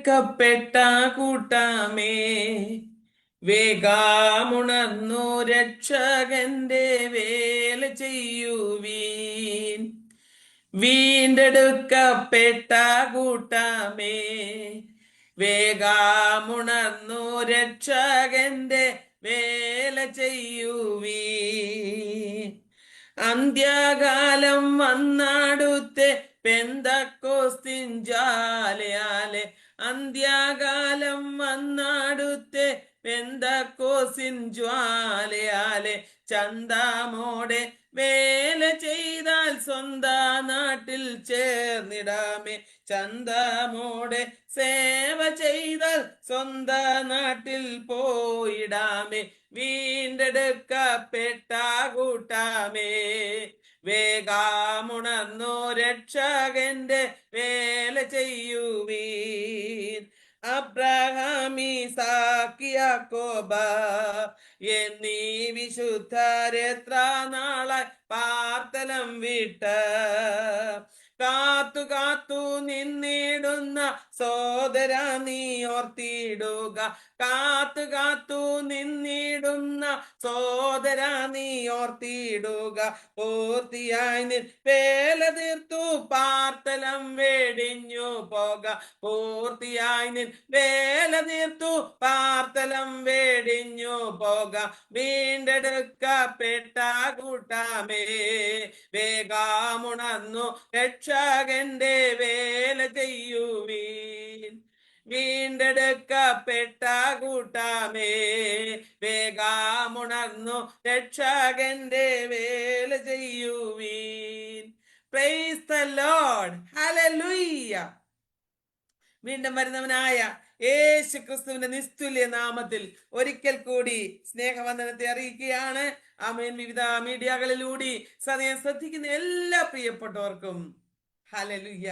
വീണ്ടെടുക്കപ്പെട്ട കൂട്ടമേ, വേഗമുണർന്നു രക്ഷകന്റെ വേല ചെയ്യുവീൻ. വീണ്ടെടുക്കപ്പെട്ട കൂട്ടമേ, വേഗമുണർന്നു രക്ഷകന്റെ വേല ചെയ്യുവീൻ. അന്ത്യകാലം വന്നാടുത്തെ പെന്തക്കോസ്തിൻ ജ്വാലയാലെ, അന്ത്യകാലം വന്നാടുത്തെ പെന്തക്കോസിൻ ജ്വാലയാലെ, ചന്തമോടെ വേല ചെയ്താൽ സ്വന്ത നാട്ടിൽ ചേർന്നിടാമേ. ചന്തമോടെ സേവ ചെയ്താൽ സ്വന്ത നാട്ടിൽ പോയിടാമേ. വീണ്ടെടുക്കപ്പെട്ട കൂട്ടമേ, വേഗമുണർന്നു രക്ഷകന്റെ വേല ചെയ്യുവീൻ. അബ്രഹാം, ഈസാക്ക്, യാക്കോബ എന്നീ വിശുദ്ധരെത്ര നാളായി പാർത്തലം വിട്ട് കാത്തു കാത്തു നിന്നിടുന്ന സോദര നീ ഓർത്തിടുക. കാത്തു കാത്തു നിന്നിടുന്ന സോദര നീ ഓർത്തിടുക. പൂർത്തിയായി നിൻ വേല തീർത്തു പാർത്തലം വെടിഞ്ഞു പോക. പൂർത്തിയായി നിൻ വേല തീർത്തു പാർത്തലം വെടിഞ്ഞു പോക. വീണ്ടെടുക്കപ്പെട്ട കൂട്ടമേ, വേഗമുണർന്നു രക്ഷകന്റെ വേല ചെയ്യുവീൻ. വീണ്ടെടുക്കപ്പെട്ട കൂട്ടമേ, വേഗമുണർന്നു രക്ഷകന്റെ വേല ചെയ്യുവീൻ. Praise the Lord. ഹല്ലേലൂയ. വീണ്ടും വരുന്നവനായ യേശു ക്രിസ്തുവിന്റെ നിസ്തുല്യ നാമത്തിൽ ഒരിക്കൽ കൂടി സ്നേഹവന്ദനത്തെ അറിയിക്കുകയാണ്. ആമേൻ. വിവിധ മീഡിയകളിലൂടെ സദയം ശ്രദ്ധിക്കുന്ന എല്ലാ പ്രിയപ്പെട്ടവർക്കും ഹല്ലേലൂയ.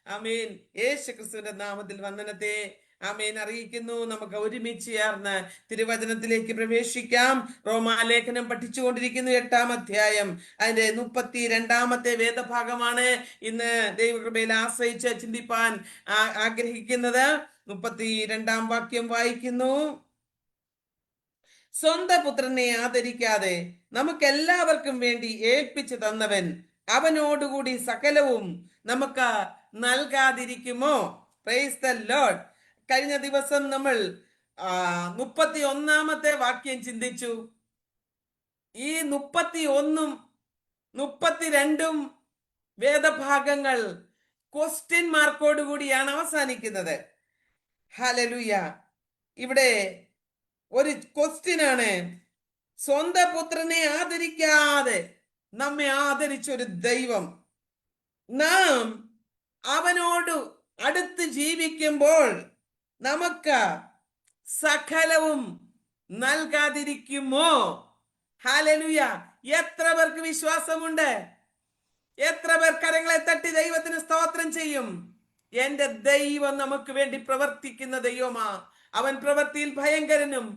ആമേൻ. യേശു ക്രിസ്തുവിന്റെ നാമത്തിൽ വന്ദനത്തെ ആമേൻ അറിയിക്കുന്നു. നമുക്ക് ഒരുമിച്ച് ചേർന്ന് തിരുവചനത്തിലേക്ക് പ്രവേശിക്കാം. റോമാലേഖനം പഠിച്ചുകൊണ്ടിരിക്കുന്നു. 8-ാം അധ്യായം അതിന്റെ 32-ാമത്തെ വേദഭാഗമാണ് ഇന്ന് ദൈവകൃപയിൽ ആശ്രയിച്ച് ചിന്തിപ്പാൻ ആഗ്രഹിക്കുന്നത്. 32-ാം വാക്യം വായിക്കുന്നു. സ്വന്തം പുത്രനെ ആദരിക്കാതെ നമുക്കെല്ലാവർക്കും വേണ്ടി ഏൽപ്പിച്ചു തന്നവൻ അവനോടുകൂടി സകലവും നമുക്ക് നൽകാതിരിക്കുമോ? Price the Lord. കഴിഞ്ഞ ദിവസം നമ്മൾ 31-ാമത്തെ വാക്യം ചിന്തിച്ചു. ഈ 31-ഉം 32-ഉം വേദഭാഗങ്ങൾ ക്വസ്റ്റ്യൻ മാർക്കോടുകൂടിയാണ് അവസാനിക്കുന്നത്. ഹല്ലേലൂയ. ഇവിടെ ഒരു ക്വസ്റ്റ്യൻ ആണ്. സ്വന്തം പുത്രനെ ആദരിക്കാതെ നമ്മെ ആദരിച്ചൊരു ദൈവം, നാം അവനോട് അടുത്ത് ജീവിക്കുമ്പോൾ നമുക്ക് സകലവും നൽകാതിരിക്കുമോ? ഹല്ലേലൂയ. എത്ര പേർക്ക് വിശ്വാസമുണ്ട്? എത്ര പേർ കരങ്ങളെ തട്ടി ദൈവത്തിന് സ്തോത്രം ചെയ്യും? എന്റെ ദൈവം നമുക്ക് വേണ്ടി പ്രവർത്തിക്കുന്ന ദൈവമാ. അവൻ പ്രവൃത്തിയിൽ ഭയങ്കരനും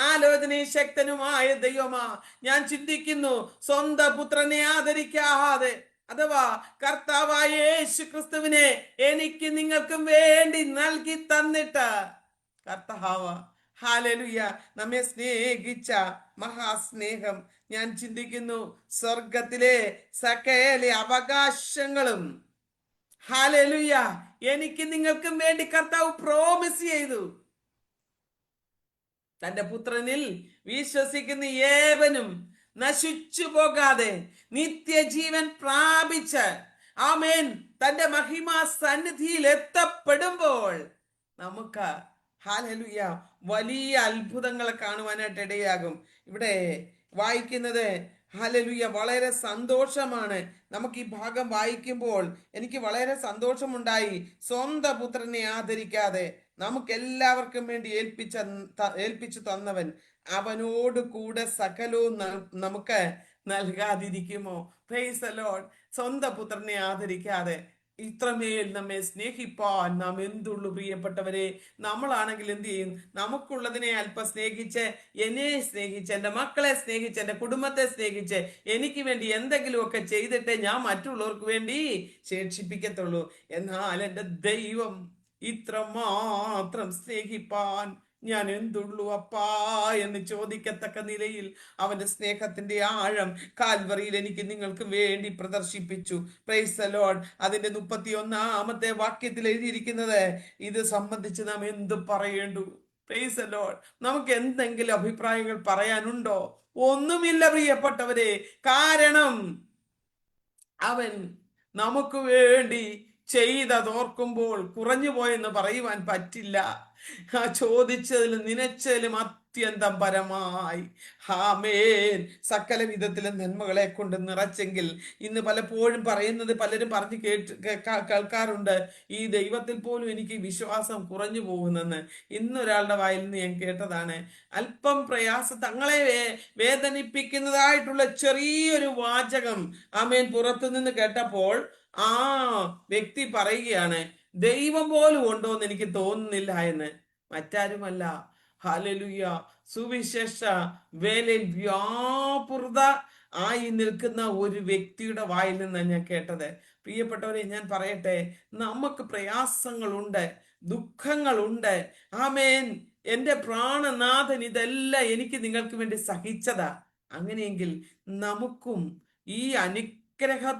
ആലോചനയിൽ ശക്തനുമായ ദൈവമാ. ഞാൻ ചിന്തിക്കുന്നു, സ്വന്തം പുത്രനെ ആദരിക്കാതെ അഥവാ കർത്താവായ യേശു ക്രിസ്തുവിനെ എനിക്ക് നിങ്ങൾക്കും വേണ്ടി നൽകി തന്നിട്ട് കർത്താവ് ഹല്ലേലൂയ നമ്മെ സ്നേഹിച്ച മഹാസ്നേഹം ഞാൻ ചിന്തിക്കുന്നു. സ്വർഗത്തിലെ സകല അവകാശങ്ങളും ഹല്ലേലൂയ എനിക്ക് നിങ്ങൾക്കും വേണ്ടി കർത്താവ് പ്രോമിസ് ചെയ്തു. തന്റെ പുത്രനിൽ വിശ്വസിക്കുന്ന ഏവനും നശിച്ചു പോകാതെ നിത്യജീവൻ പ്രാപിച്ച് ആമേൻ തന്റെ മഹിമാ സന്നിധിയിൽ എത്തപ്പെടുമ്പോൾ നമുക്ക് ഹല്ലേലൂയ വലിയ അത്ഭുതങ്ങൾ കാണുവാനായിട്ട് ഇടയാകും. ഇവിടെ വായിക്കുന്നത് ഹല്ലേലൂയ വളരെ സന്തോഷമാണ്. നമുക്ക് ഈ ഭാഗം വായിക്കുമ്പോൾ എനിക്ക് വളരെ സന്തോഷമുണ്ടായി. സ്വന്തം പുത്രനെ ആദരിക്കാതെ നമുക്ക് എല്ലാവർക്കും വേണ്ടി ഏൽപ്പിച്ചു തന്നവൻ അവനോട് കൂടെ സകലവും നമുക്ക് നൽകാതിരിക്കുമോ? Price the Lord. സ്വന്തം പുത്രനെ ആദരിക്കാതെ ഇത്രമേൽ നമ്മെ സ്നേഹിപ്പാൻ നാം എന്തുള്ളു പ്രിയപ്പെട്ടവരെ? നമ്മളാണെങ്കിൽ എന്ത് ചെയ്യും? നമുക്കുള്ളതിനെ അല്പം സ്നേഹിച്ച്, എന്നെ സ്നേഹിച്ച്, എൻ്റെ മക്കളെ സ്നേഹിച്ച്, എൻ്റെ കുടുംബത്തെ സ്നേഹിച്ച്, എനിക്ക് വേണ്ടി എന്തെങ്കിലുമൊക്കെ ചെയ്തിട്ട് ഞാൻ മറ്റുള്ളവർക്ക് വേണ്ടി ശേഷിപ്പിക്കത്തുള്ളൂ. എന്നാൽ എൻ്റെ ദൈവം ഇത്രമാത്രം സ്നേഹിപ്പാൻ ഞാൻ എന്തുള്ളൂ അപ്പാ എന്ന് ചോദിക്കത്തക്ക നിലയിൽ അവന്റെ സ്നേഹത്തിന്റെ ആഴം കാൽവറിയിൽ എനിക്ക് നിങ്ങൾക്ക് വേണ്ടി പ്രദർശിപ്പിച്ചു. Price the Lord. അതിന്റെ 31-ാമത്തെ വാക്യത്തിൽ എഴുതിയിരിക്കുന്നത് ഇത് സംബന്ധിച്ച് നാം എന്ത് പറയേണ്ടു? Price the Lord. നമുക്ക് എന്തെങ്കിലും അഭിപ്രായങ്ങൾ പറയാനുണ്ടോ? ഒന്നുമില്ല പ്രിയപ്പെട്ടവരെ. കാരണം അവൻ നമുക്ക് വേണ്ടി ചെയ്തതോർക്കുമ്പോൾ കുറഞ്ഞു പോയെന്ന് പറയുവാൻ പറ്റില്ല. ചോദിച്ചതിലും നനച്ചതിലും അത്യന്തം പരമായി ആമേൻ സകല വിധത്തിലും നന്മകളെ കൊണ്ട് നിറച്ചെങ്കിൽ, ഇന്ന് പലപ്പോഴും പറയുന്നത് പലരും പറഞ്ഞു കേൾക്കാറുണ്ട്, ഈ ദൈവത്തിൽ പോലും എനിക്ക് വിശ്വാസം കുറഞ്ഞു പോകുന്നെന്ന്. ഇന്നൊരാളുടെ വായിൽ നിന്ന് ഞാൻ കേട്ടതാണ്. അല്പം തങ്ങളെ വേദനിപ്പിക്കുന്നതായിട്ടുള്ള ചെറിയൊരു വാചകം ആമേൻ പുറത്തു നിന്ന് കേട്ടപ്പോൾ ആ വ്യക്തി പറയുകയാണ്, ദൈവം പോലും ഉണ്ടോ എന്ന് എനിക്ക് തോന്നുന്നില്ല എന്ന്. മറ്റാരുമല്ല, ഹല്ലേലൂയ, സുവിശേഷ വേലയിൽ വ്യാപൃത ആയി നിൽക്കുന്ന ഒരു വ്യക്തിയുടെ വായിൽ നിന്നാണ് ഞാൻ കേട്ടത്. പ്രിയപ്പെട്ടവരെ, ഞാൻ പറയട്ടെ, നമുക്ക് പ്രയാസങ്ങളുണ്ട്, ദുഃഖങ്ങളുണ്ട്. ആമേൻ. എന്റെ പ്രാണനാഥൻ ഇതെല്ലാം എനിക്ക് നിങ്ങൾക്ക് വേണ്ടി സഹിച്ചതാ. അങ്ങനെയെങ്കിൽ നമുക്കും ഈ അനുഗ്രഹം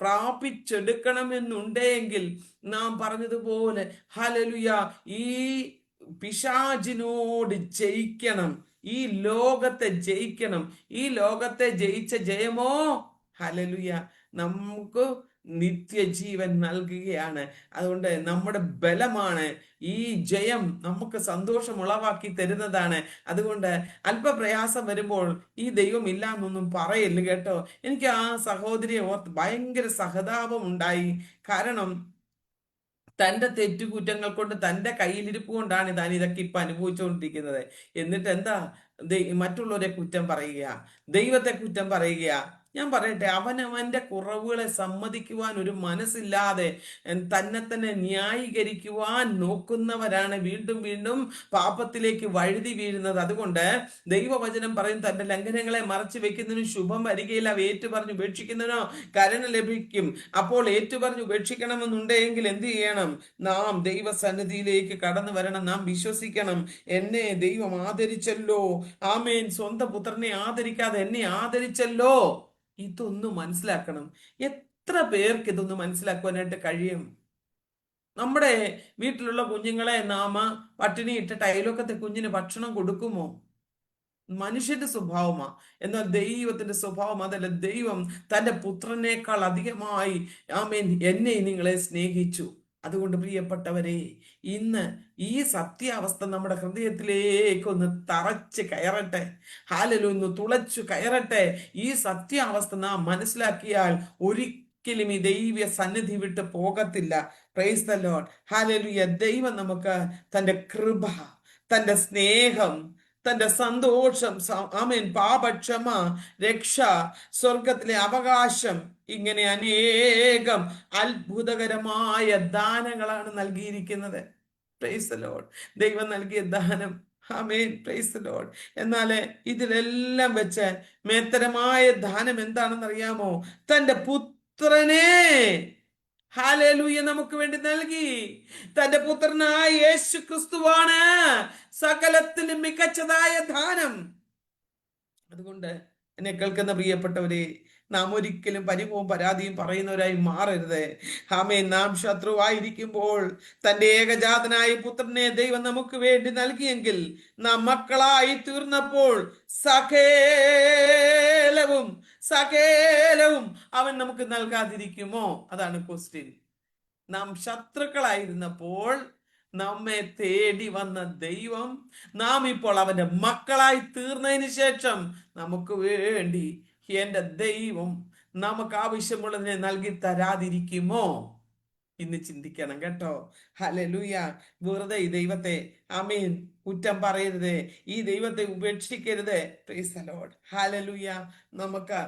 പ്രാപിച്ചെടുക്കണമെന്നുണ്ടെങ്കിൽ നാം പറഞ്ഞതുപോലെ ഹല്ലേലൂയ ഈ പിശാചിനോട് ജയിക്കണം, ഈ ലോകത്തെ ജയിക്കണം. ഈ ലോകത്തെ ജയിച്ച ജയമോ ഹല്ലേലൂയ നമുക്ക് നിത്യജീവൻ നൽകുകയാണ്. അതുകൊണ്ട് നമ്മുടെ ബലമാണ് ഈ ജയം, നമുക്ക് സന്തോഷം ഉളവാക്കി തരുന്നതാണ്. അതുകൊണ്ട് അല്പപ്രയാസം വരുമ്പോൾ ഈ ദൈവം ഇല്ല എന്നൊന്നും പറയല്ല കേട്ടോ. എനിക്ക് ആ സഹോദരിയെ ഓർത്ത് ഭയങ്കര സഹതാപം ഉണ്ടായി. കാരണം തന്റെ തെറ്റുകുറ്റങ്ങൾ കൊണ്ട്, തന്റെ കയ്യിലിരിപ്പ് കൊണ്ടാണ് താൻ ഇതൊക്കെ ഇപ്പൊ അനുഭവിച്ചുകൊണ്ടിരിക്കുന്നത്. എന്നിട്ട് എന്താ മറ്റുള്ളവരെ കുറ്റം പറയുക, ദൈവത്തെ കുറ്റം പറയുക. ഞാൻ പറയട്ടെ, അവനവന്റെ കുറവുകളെ സമ്മതിക്കുവാൻ ഒരു മനസ്സില്ലാതെ തന്നെ തന്നെ ന്യായീകരിക്കുവാൻ നോക്കുന്നവരാണ് വീണ്ടും വീണ്ടും പാപത്തിലേക്ക് വഴുതി വീഴുന്നത്. അതുകൊണ്ട് ദൈവവചനം പറയും, തന്റെ ലംഘനങ്ങളെ മറച്ചു വെക്കുന്നതിനും ശുഭം വരികയില്ല, ഏറ്റുപറഞ്ഞു ഉപേക്ഷിക്കുന്നതിനോ കരുണ ലഭിക്കും. അപ്പോൾ ഏറ്റുപറഞ്ഞു ഉപേക്ഷിക്കണമെന്നുണ്ടെങ്കിൽ എന്ത് ചെയ്യണം? നാം ദൈവസന്നിധിയിലേക്ക് കടന്നു വരണം. നാം വിശ്വസിക്കണം, എന്നെ ദൈവം ആദരിച്ചല്ലോ, ആമേൻ, സ്വന്തം പുത്രനെ ആദരിക്കാതെ എന്നെ ആദരിച്ചല്ലോ. ഇതൊന്നും മനസ്സിലാക്കണം. എത്ര പേർക്ക് ഇതൊന്നും മനസ്സിലാക്കുവാനായിട്ട് കഴിയും? നമ്മുടെ വീട്ടിലുള്ള കുഞ്ഞുങ്ങളെ നാമ പട്ടിണി ഇട്ടിട്ട് അയലോക്കത്തെ കുഞ്ഞിന് ഭക്ഷണം കൊടുക്കുമോ? മനുഷ്യന്റെ സ്വഭാവമാ. എന്നാൽ ദൈവത്തിന്റെ സ്വഭാവം അതല്ല. ദൈവം തന്റെ പുത്രനേക്കാൾ അധികമായി ആമേൻ എന്നെ നിങ്ങളെ സ്നേഹിച്ചു. അതുകൊണ്ട് പ്രിയപ്പെട്ടവരെ, ഇന്ന് ഈ സത്യാവസ്ഥ നമ്മുടെ ഹൃദയത്തിലേക്ക് ഒന്ന് തറച്ച് കയറട്ടെ. ഹല്ലേലൂയ, ഒന്ന് തുളച്ചു കയറട്ടെ. ഈ സത്യാവസ്ഥ നാം മനസ്സിലാക്കിയാൽ ഒരിക്കലും ഈ ദൈവ സന്നിധി വിട്ട് പോകത്തില്ല. Price the Lord. ഹല്ലേലൂയ. ദൈവം നമുക്ക് തന്റെ കൃപ, തന്റെ സ്നേഹം, തന്റെ സന്തോഷം, ആമേൻ, പാപക്ഷമ, രക്ഷ, സ്വർഗത്തിലെ അവകാശം, ഇങ്ങനെ അനേകം അത്ഭുതകരമായ ദാനങ്ങളാണ് നൽകിയിരിക്കുന്നത്. Price the Lord. ദൈവം നൽകിയ ദാനം, ആമേൻ, പ്രൈസ് ദി ലോർഡ്. എന്നാൽ ഇതിലെല്ലാം വെച്ച് മേത്തരമായ ദാനം എന്താണെന്ന് അറിയാമോ? തന്റെ പുത്രനെ ഹല്ലേലൂയ നമുക്ക് വേണ്ടി നൽകി. തന്റെ പുത്രനായ യേശു ക്രിസ്തുവാണ് സകലത്തിലും മികച്ചതായ ദാനം. അതുകൊണ്ട് എന്നെ കേൾക്കുന്ന പ്രിയപ്പെട്ടവരെ, നാം ഒരിക്കലും പരിഭവവും പരാതിയും പറയുന്നവരായി മാറരുത്. ആമേൻ. നാം ശത്രുവായിരിക്കുമ്പോൾ തന്റെ ഏകജാതനായ പുത്രനെ ദൈവം നമുക്ക് വേണ്ടി നൽകിയെങ്കിൽ, നാം മക്കളായി തീർന്നപ്പോൾ സകലവും അവൻ നമുക്ക് നൽകാതിരിക്കുമോ? അതാണ് ക്വസ്റ്റ്യൻ. നാം ശത്രുക്കളായിരുന്നപ്പോൾ നമ്മെ തേടി വന്ന ദൈവം, നാം ഇപ്പോൾ അവന്റെ മക്കളായി തീർന്നതിന് ശേഷം നമുക്ക് വേണ്ടി എന്റെ ദൈവം നമുക്ക് ആവശ്യമുള്ളതിനെ നൽകി തരാതിരിക്കുമോ? ഇന്ന് ചിന്തിക്കണം കേട്ടോ. ഹല്ലേലൂയ. വെറുതെ ഈ ദൈവത്തെ ആമേൻ കുറ്റം പറയരുത്, ഈ ദൈവത്തെ ഉപേക്ഷിക്കരുത്. Price the Lord. ഹല്ലേലൂയ. നമുക്ക്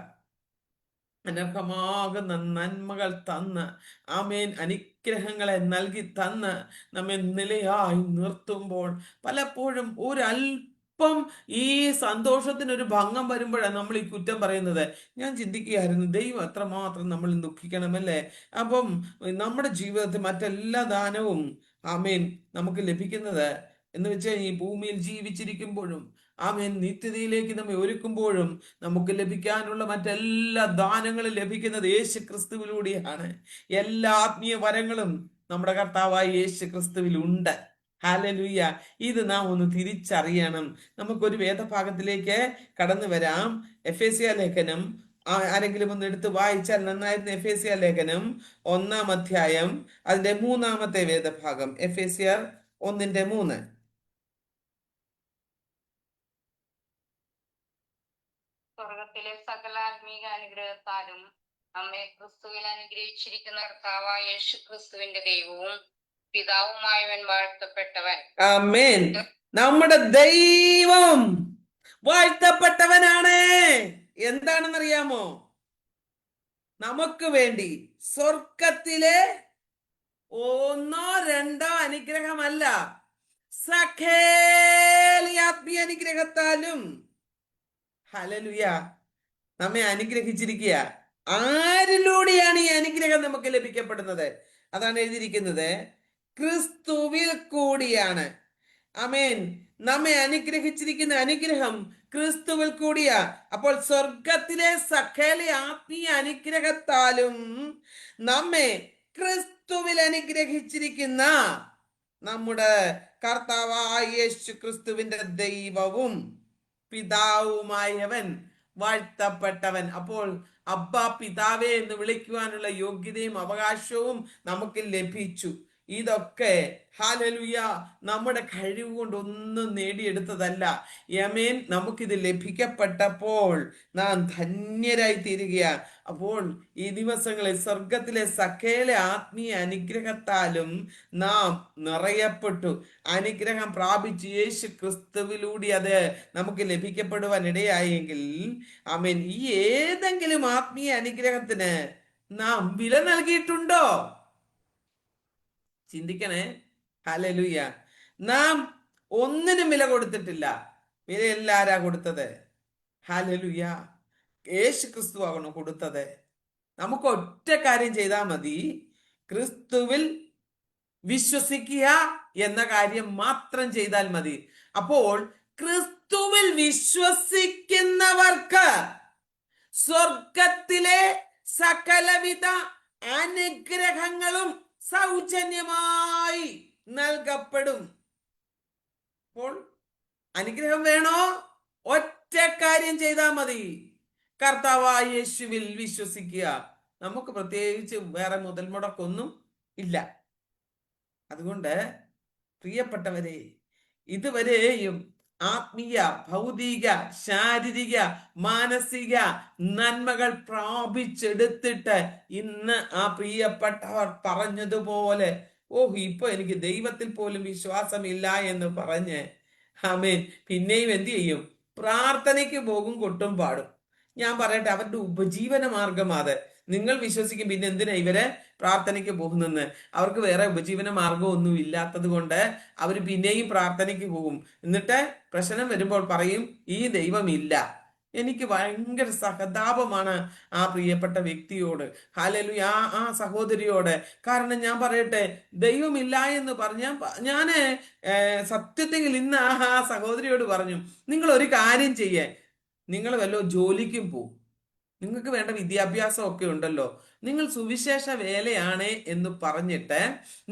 അനർഹമാകുന്ന നന്മകൾ തന്ന്, ആമേൻ, അനുഗ്രഹങ്ങളെ നൽകി തന്ന് നമ്മെ നിലയായി നിർത്തുമ്പോൾ പലപ്പോഴും ഒരല്പം ഈ സന്തോഷത്തിനൊരു ഭംഗം വരുമ്പോഴാണ് നമ്മൾ ഈ കുറ്റം പറയുന്നത്. ഞാൻ ചിന്തിക്കുകയായിരുന്നു, ദൈവം എത്രമാത്രം നമ്മൾ ദുഃഖിക്കണമല്ലേ? അപ്പം നമ്മുടെ ജീവിതത്തിൽ മറ്റെല്ലാ ദാനവും ആമേൻ നമുക്ക് ലഭിക്കുന്നത് എന്ന് വെച്ചാൽ ഈ ഭൂമിയിൽ ജീവിച്ചിരിക്കുമ്പോഴും ആമേൻ നിത്യതയിലേക്ക് നമ്മെ ഒരുക്കുമ്പോഴും നമുക്ക് ലഭിക്കാനുള്ള മറ്റെല്ലാ ദാനങ്ങളും ലഭിക്കുന്നത് യേശു ക്രിസ്തുവിലൂടെയാണ്. എല്ലാ ആത്മീയ വരങ്ങളും നമ്മുടെ കർത്താവായ യേശു ക്രിസ്തുവിൽ ഉണ്ട്. ഹല്ലേലൂയ. ഇത് നാം ഒന്ന് തിരിച്ചറിയണം. നമുക്കൊരു വേദഭാഗത്തിലേക്ക് കടന്നു വരാം. എഫേസ്യ ലേഖനം ആരെങ്കിലും ഒന്ന് എടുത്ത് വായിച്ചാൽ നന്നായിരുന്നു. എഫേസ്യ ലേഖനം 1-ാം അധ്യായം അതിന്റെ 3-ാമത്തെ വേദഭാഗം. എഫേസ്യർ 1:3. സ്വർഗത്തിലെ സകല ആത്മീക അനുഗ്രഹത്താലും നമ്മെ ക്രിസ്തുവിൽ അനുഗ്രഹിച്ചിരിക്കുന്ന കർത്താവായ യേശു ക്രിസ്തുവിന്റെ ദൈവവും പിതാവുമായവൻ വാഴ്ത്തപ്പെട്ടവൻ. ആമേൻ. നമ്മുടെ ദൈവം വാഴ്ത്തപ്പെട്ടവനാണ്. എന്താണെന്നറിയാമോ? നമുക്ക് വേണ്ടി സ്വർഗത്തിലെ 1-ഓ 2-ഓ അനുഗ്രഹമല്ല, സകല ആത്മീയ അനുഗ്രഹത്താലും ഹല്ലേലൂയ നമ്മെ അനുഗ്രഹിച്ചിരിക്കുക. ആരിലൂടെയാണ് ഈ അനുഗ്രഹം നമുക്ക് ലഭിക്കപ്പെടുന്നത്? അതാണ് എഴുതിയിരിക്കുന്നത്, ക്രിസ്തുവിൽ കൂടിയാണ്. ആമേൻ. നമ്മെ അനുഗ്രഹിച്ചിരിക്കുന്ന അനുഗ്രഹം ക്രിസ്തുവിൽ കൂടിയാ. അപ്പോൾ സ്വർഗത്തിലെ സകല ആത്മീയ അനുഗ്രഹത്താലും നമ്മെ ക്രിസ്തുവിൽ അനുഗ്രഹിച്ചിരിക്കുന്ന നമ്മുടെ കർത്താവായ യേശു ക്രിസ്തുവിന്റെ ദൈവവും പിതാവുമായവൻ വാഴ്ത്തപ്പെട്ടവൻ. അപ്പോൾ അബ്ബാ പിതാവേ എന്ന് വിളിക്കുവാനുള്ള യോഗ്യതയും അവകാശവും നമുക്ക് ലഭിച്ചു. ഇതൊക്കെ ഹല്ലേലൂയ നമ്മുടെ കഴിവ് കൊണ്ടൊന്നും നേടിയെടുത്തതല്ല. യമേൻ നമുക്കിത് ലഭിക്കപ്പെട്ടപ്പോൾ നാം ധന്യരായി തീരുകയാണ്. അപ്പോൾ ഈ ദിവസങ്ങളിൽ സ്വർഗത്തിലെ സകല ആത്മീയ അനുഗ്രഹത്താലും നാം നിറയപ്പെട്ടു. അനുഗ്രഹം പ്രാപിച്ച് യേശു ക്രിസ്തുവിലൂടെ അത് നമുക്ക് ലഭിക്കപ്പെടുവാൻ ഇടയായെങ്കിൽ ആമേൻ, ഈ ഏതെങ്കിലും ആത്മീയ അനുഗ്രഹത്തിന് നാം വില നൽകിയിട്ടുണ്ടോ? ചിന്തിക്കണേ. ഹല്ലേലൂയ. നാം ഒന്നിനും വില കൊടുത്തിട്ടില്ല. വില എല്ലാരാ കൊടുത്തത്? ഹല്ലേലൂയ. യേശു ക്രിസ്തു ആകണോ കൊടുത്തത്. നമുക്ക് ഒറ്റ കാര്യം ചെയ്താൽ മതി, ക്രിസ്തുവിൽ വിശ്വസിക്കുക എന്ന കാര്യം മാത്രം ചെയ്താൽ മതി. അപ്പോൾ ക്രിസ്തുവിൽ വിശ്വസിക്കുന്നവർക്ക് സ്വർഗത്തിലെ സകലവിധ അനുഗ്രഹങ്ങളും സൗജന്യമായി നൽകപ്പെടും. അപ്പോൾ അനുഗ്രഹം വേണോ? ഒറ്റ കാര്യം ചെയ്താൽ മതി, കർത്താവായ യേശുവിൽ വിശ്വസിക്കുക. നമുക്ക് പ്രത്യേകിച്ച് വേറെ മുതൽ മുടക്കൊന്നും ഇല്ല. അതുകൊണ്ട് പ്രിയപ്പെട്ടവരെ, ഇതുവരെയും ആത്മീയ, ഭൗതിക, ശാരീരിക, മാനസിക നന്മകൾ പ്രാപിച്ചെടുത്തിട്ട് ഇന്ന് ആ പ്രിയപ്പെട്ടവർ പറഞ്ഞതുപോലെ, ഇപ്പൊ എനിക്ക് ദൈവത്തിൽ പോലും വിശ്വാസമില്ല എന്ന് പറഞ്ഞ് ആമേൻ പിന്നെയും എന്ത് ചെയ്യും? പ്രാർത്ഥനയ്ക്ക് പോകും, കൊട്ടും പാടും. ഞാൻ പറയട്ടെ, അവരുടെ ഉപജീവന മാർഗം അത്. നിങ്ങൾ വിശ്വസിക്കും, പിന്നെ എന്തിനാ ഇവരെ പ്രാർത്ഥനയ്ക്ക് പോകുന്നെന്ന്? അവർക്ക് വേറെ ഉപജീവന മാർഗമൊന്നും ഇല്ലാത്തത് കൊണ്ട് അവർ പിന്നെയും പ്രാർത്ഥനയ്ക്ക് പോകും. എന്നിട്ട് പ്രശ്നം വരുമ്പോൾ പറയും, ഈ ദൈവമില്ല. എനിക്ക് ഭയങ്കര സഹതാപമാണ് ആ പ്രിയപ്പെട്ട വ്യക്തിയോട്, ഹല്ലേലൂയ, ആ സഹോദരിയോട്. കാരണം ഞാൻ പറയട്ടെ, ദൈവമില്ല എന്ന് പറഞ്ഞ ഞാന് സത്യത്തിൽ ഇന്ന് ആ സഹോദരിയോട് പറഞ്ഞു, നിങ്ങൾ ഒരു കാര്യം ചെയ്യേ, നിങ്ങൾ വല്ലോ ജോലിക്കും പോവും, നിങ്ങൾക്ക് വേണ്ട വിദ്യാഭ്യാസം ഒക്കെ ഉണ്ടല്ലോ, നിങ്ങൾ സുവിശേഷ വേലയാണ് എന്ന് പറഞ്ഞിട്ട്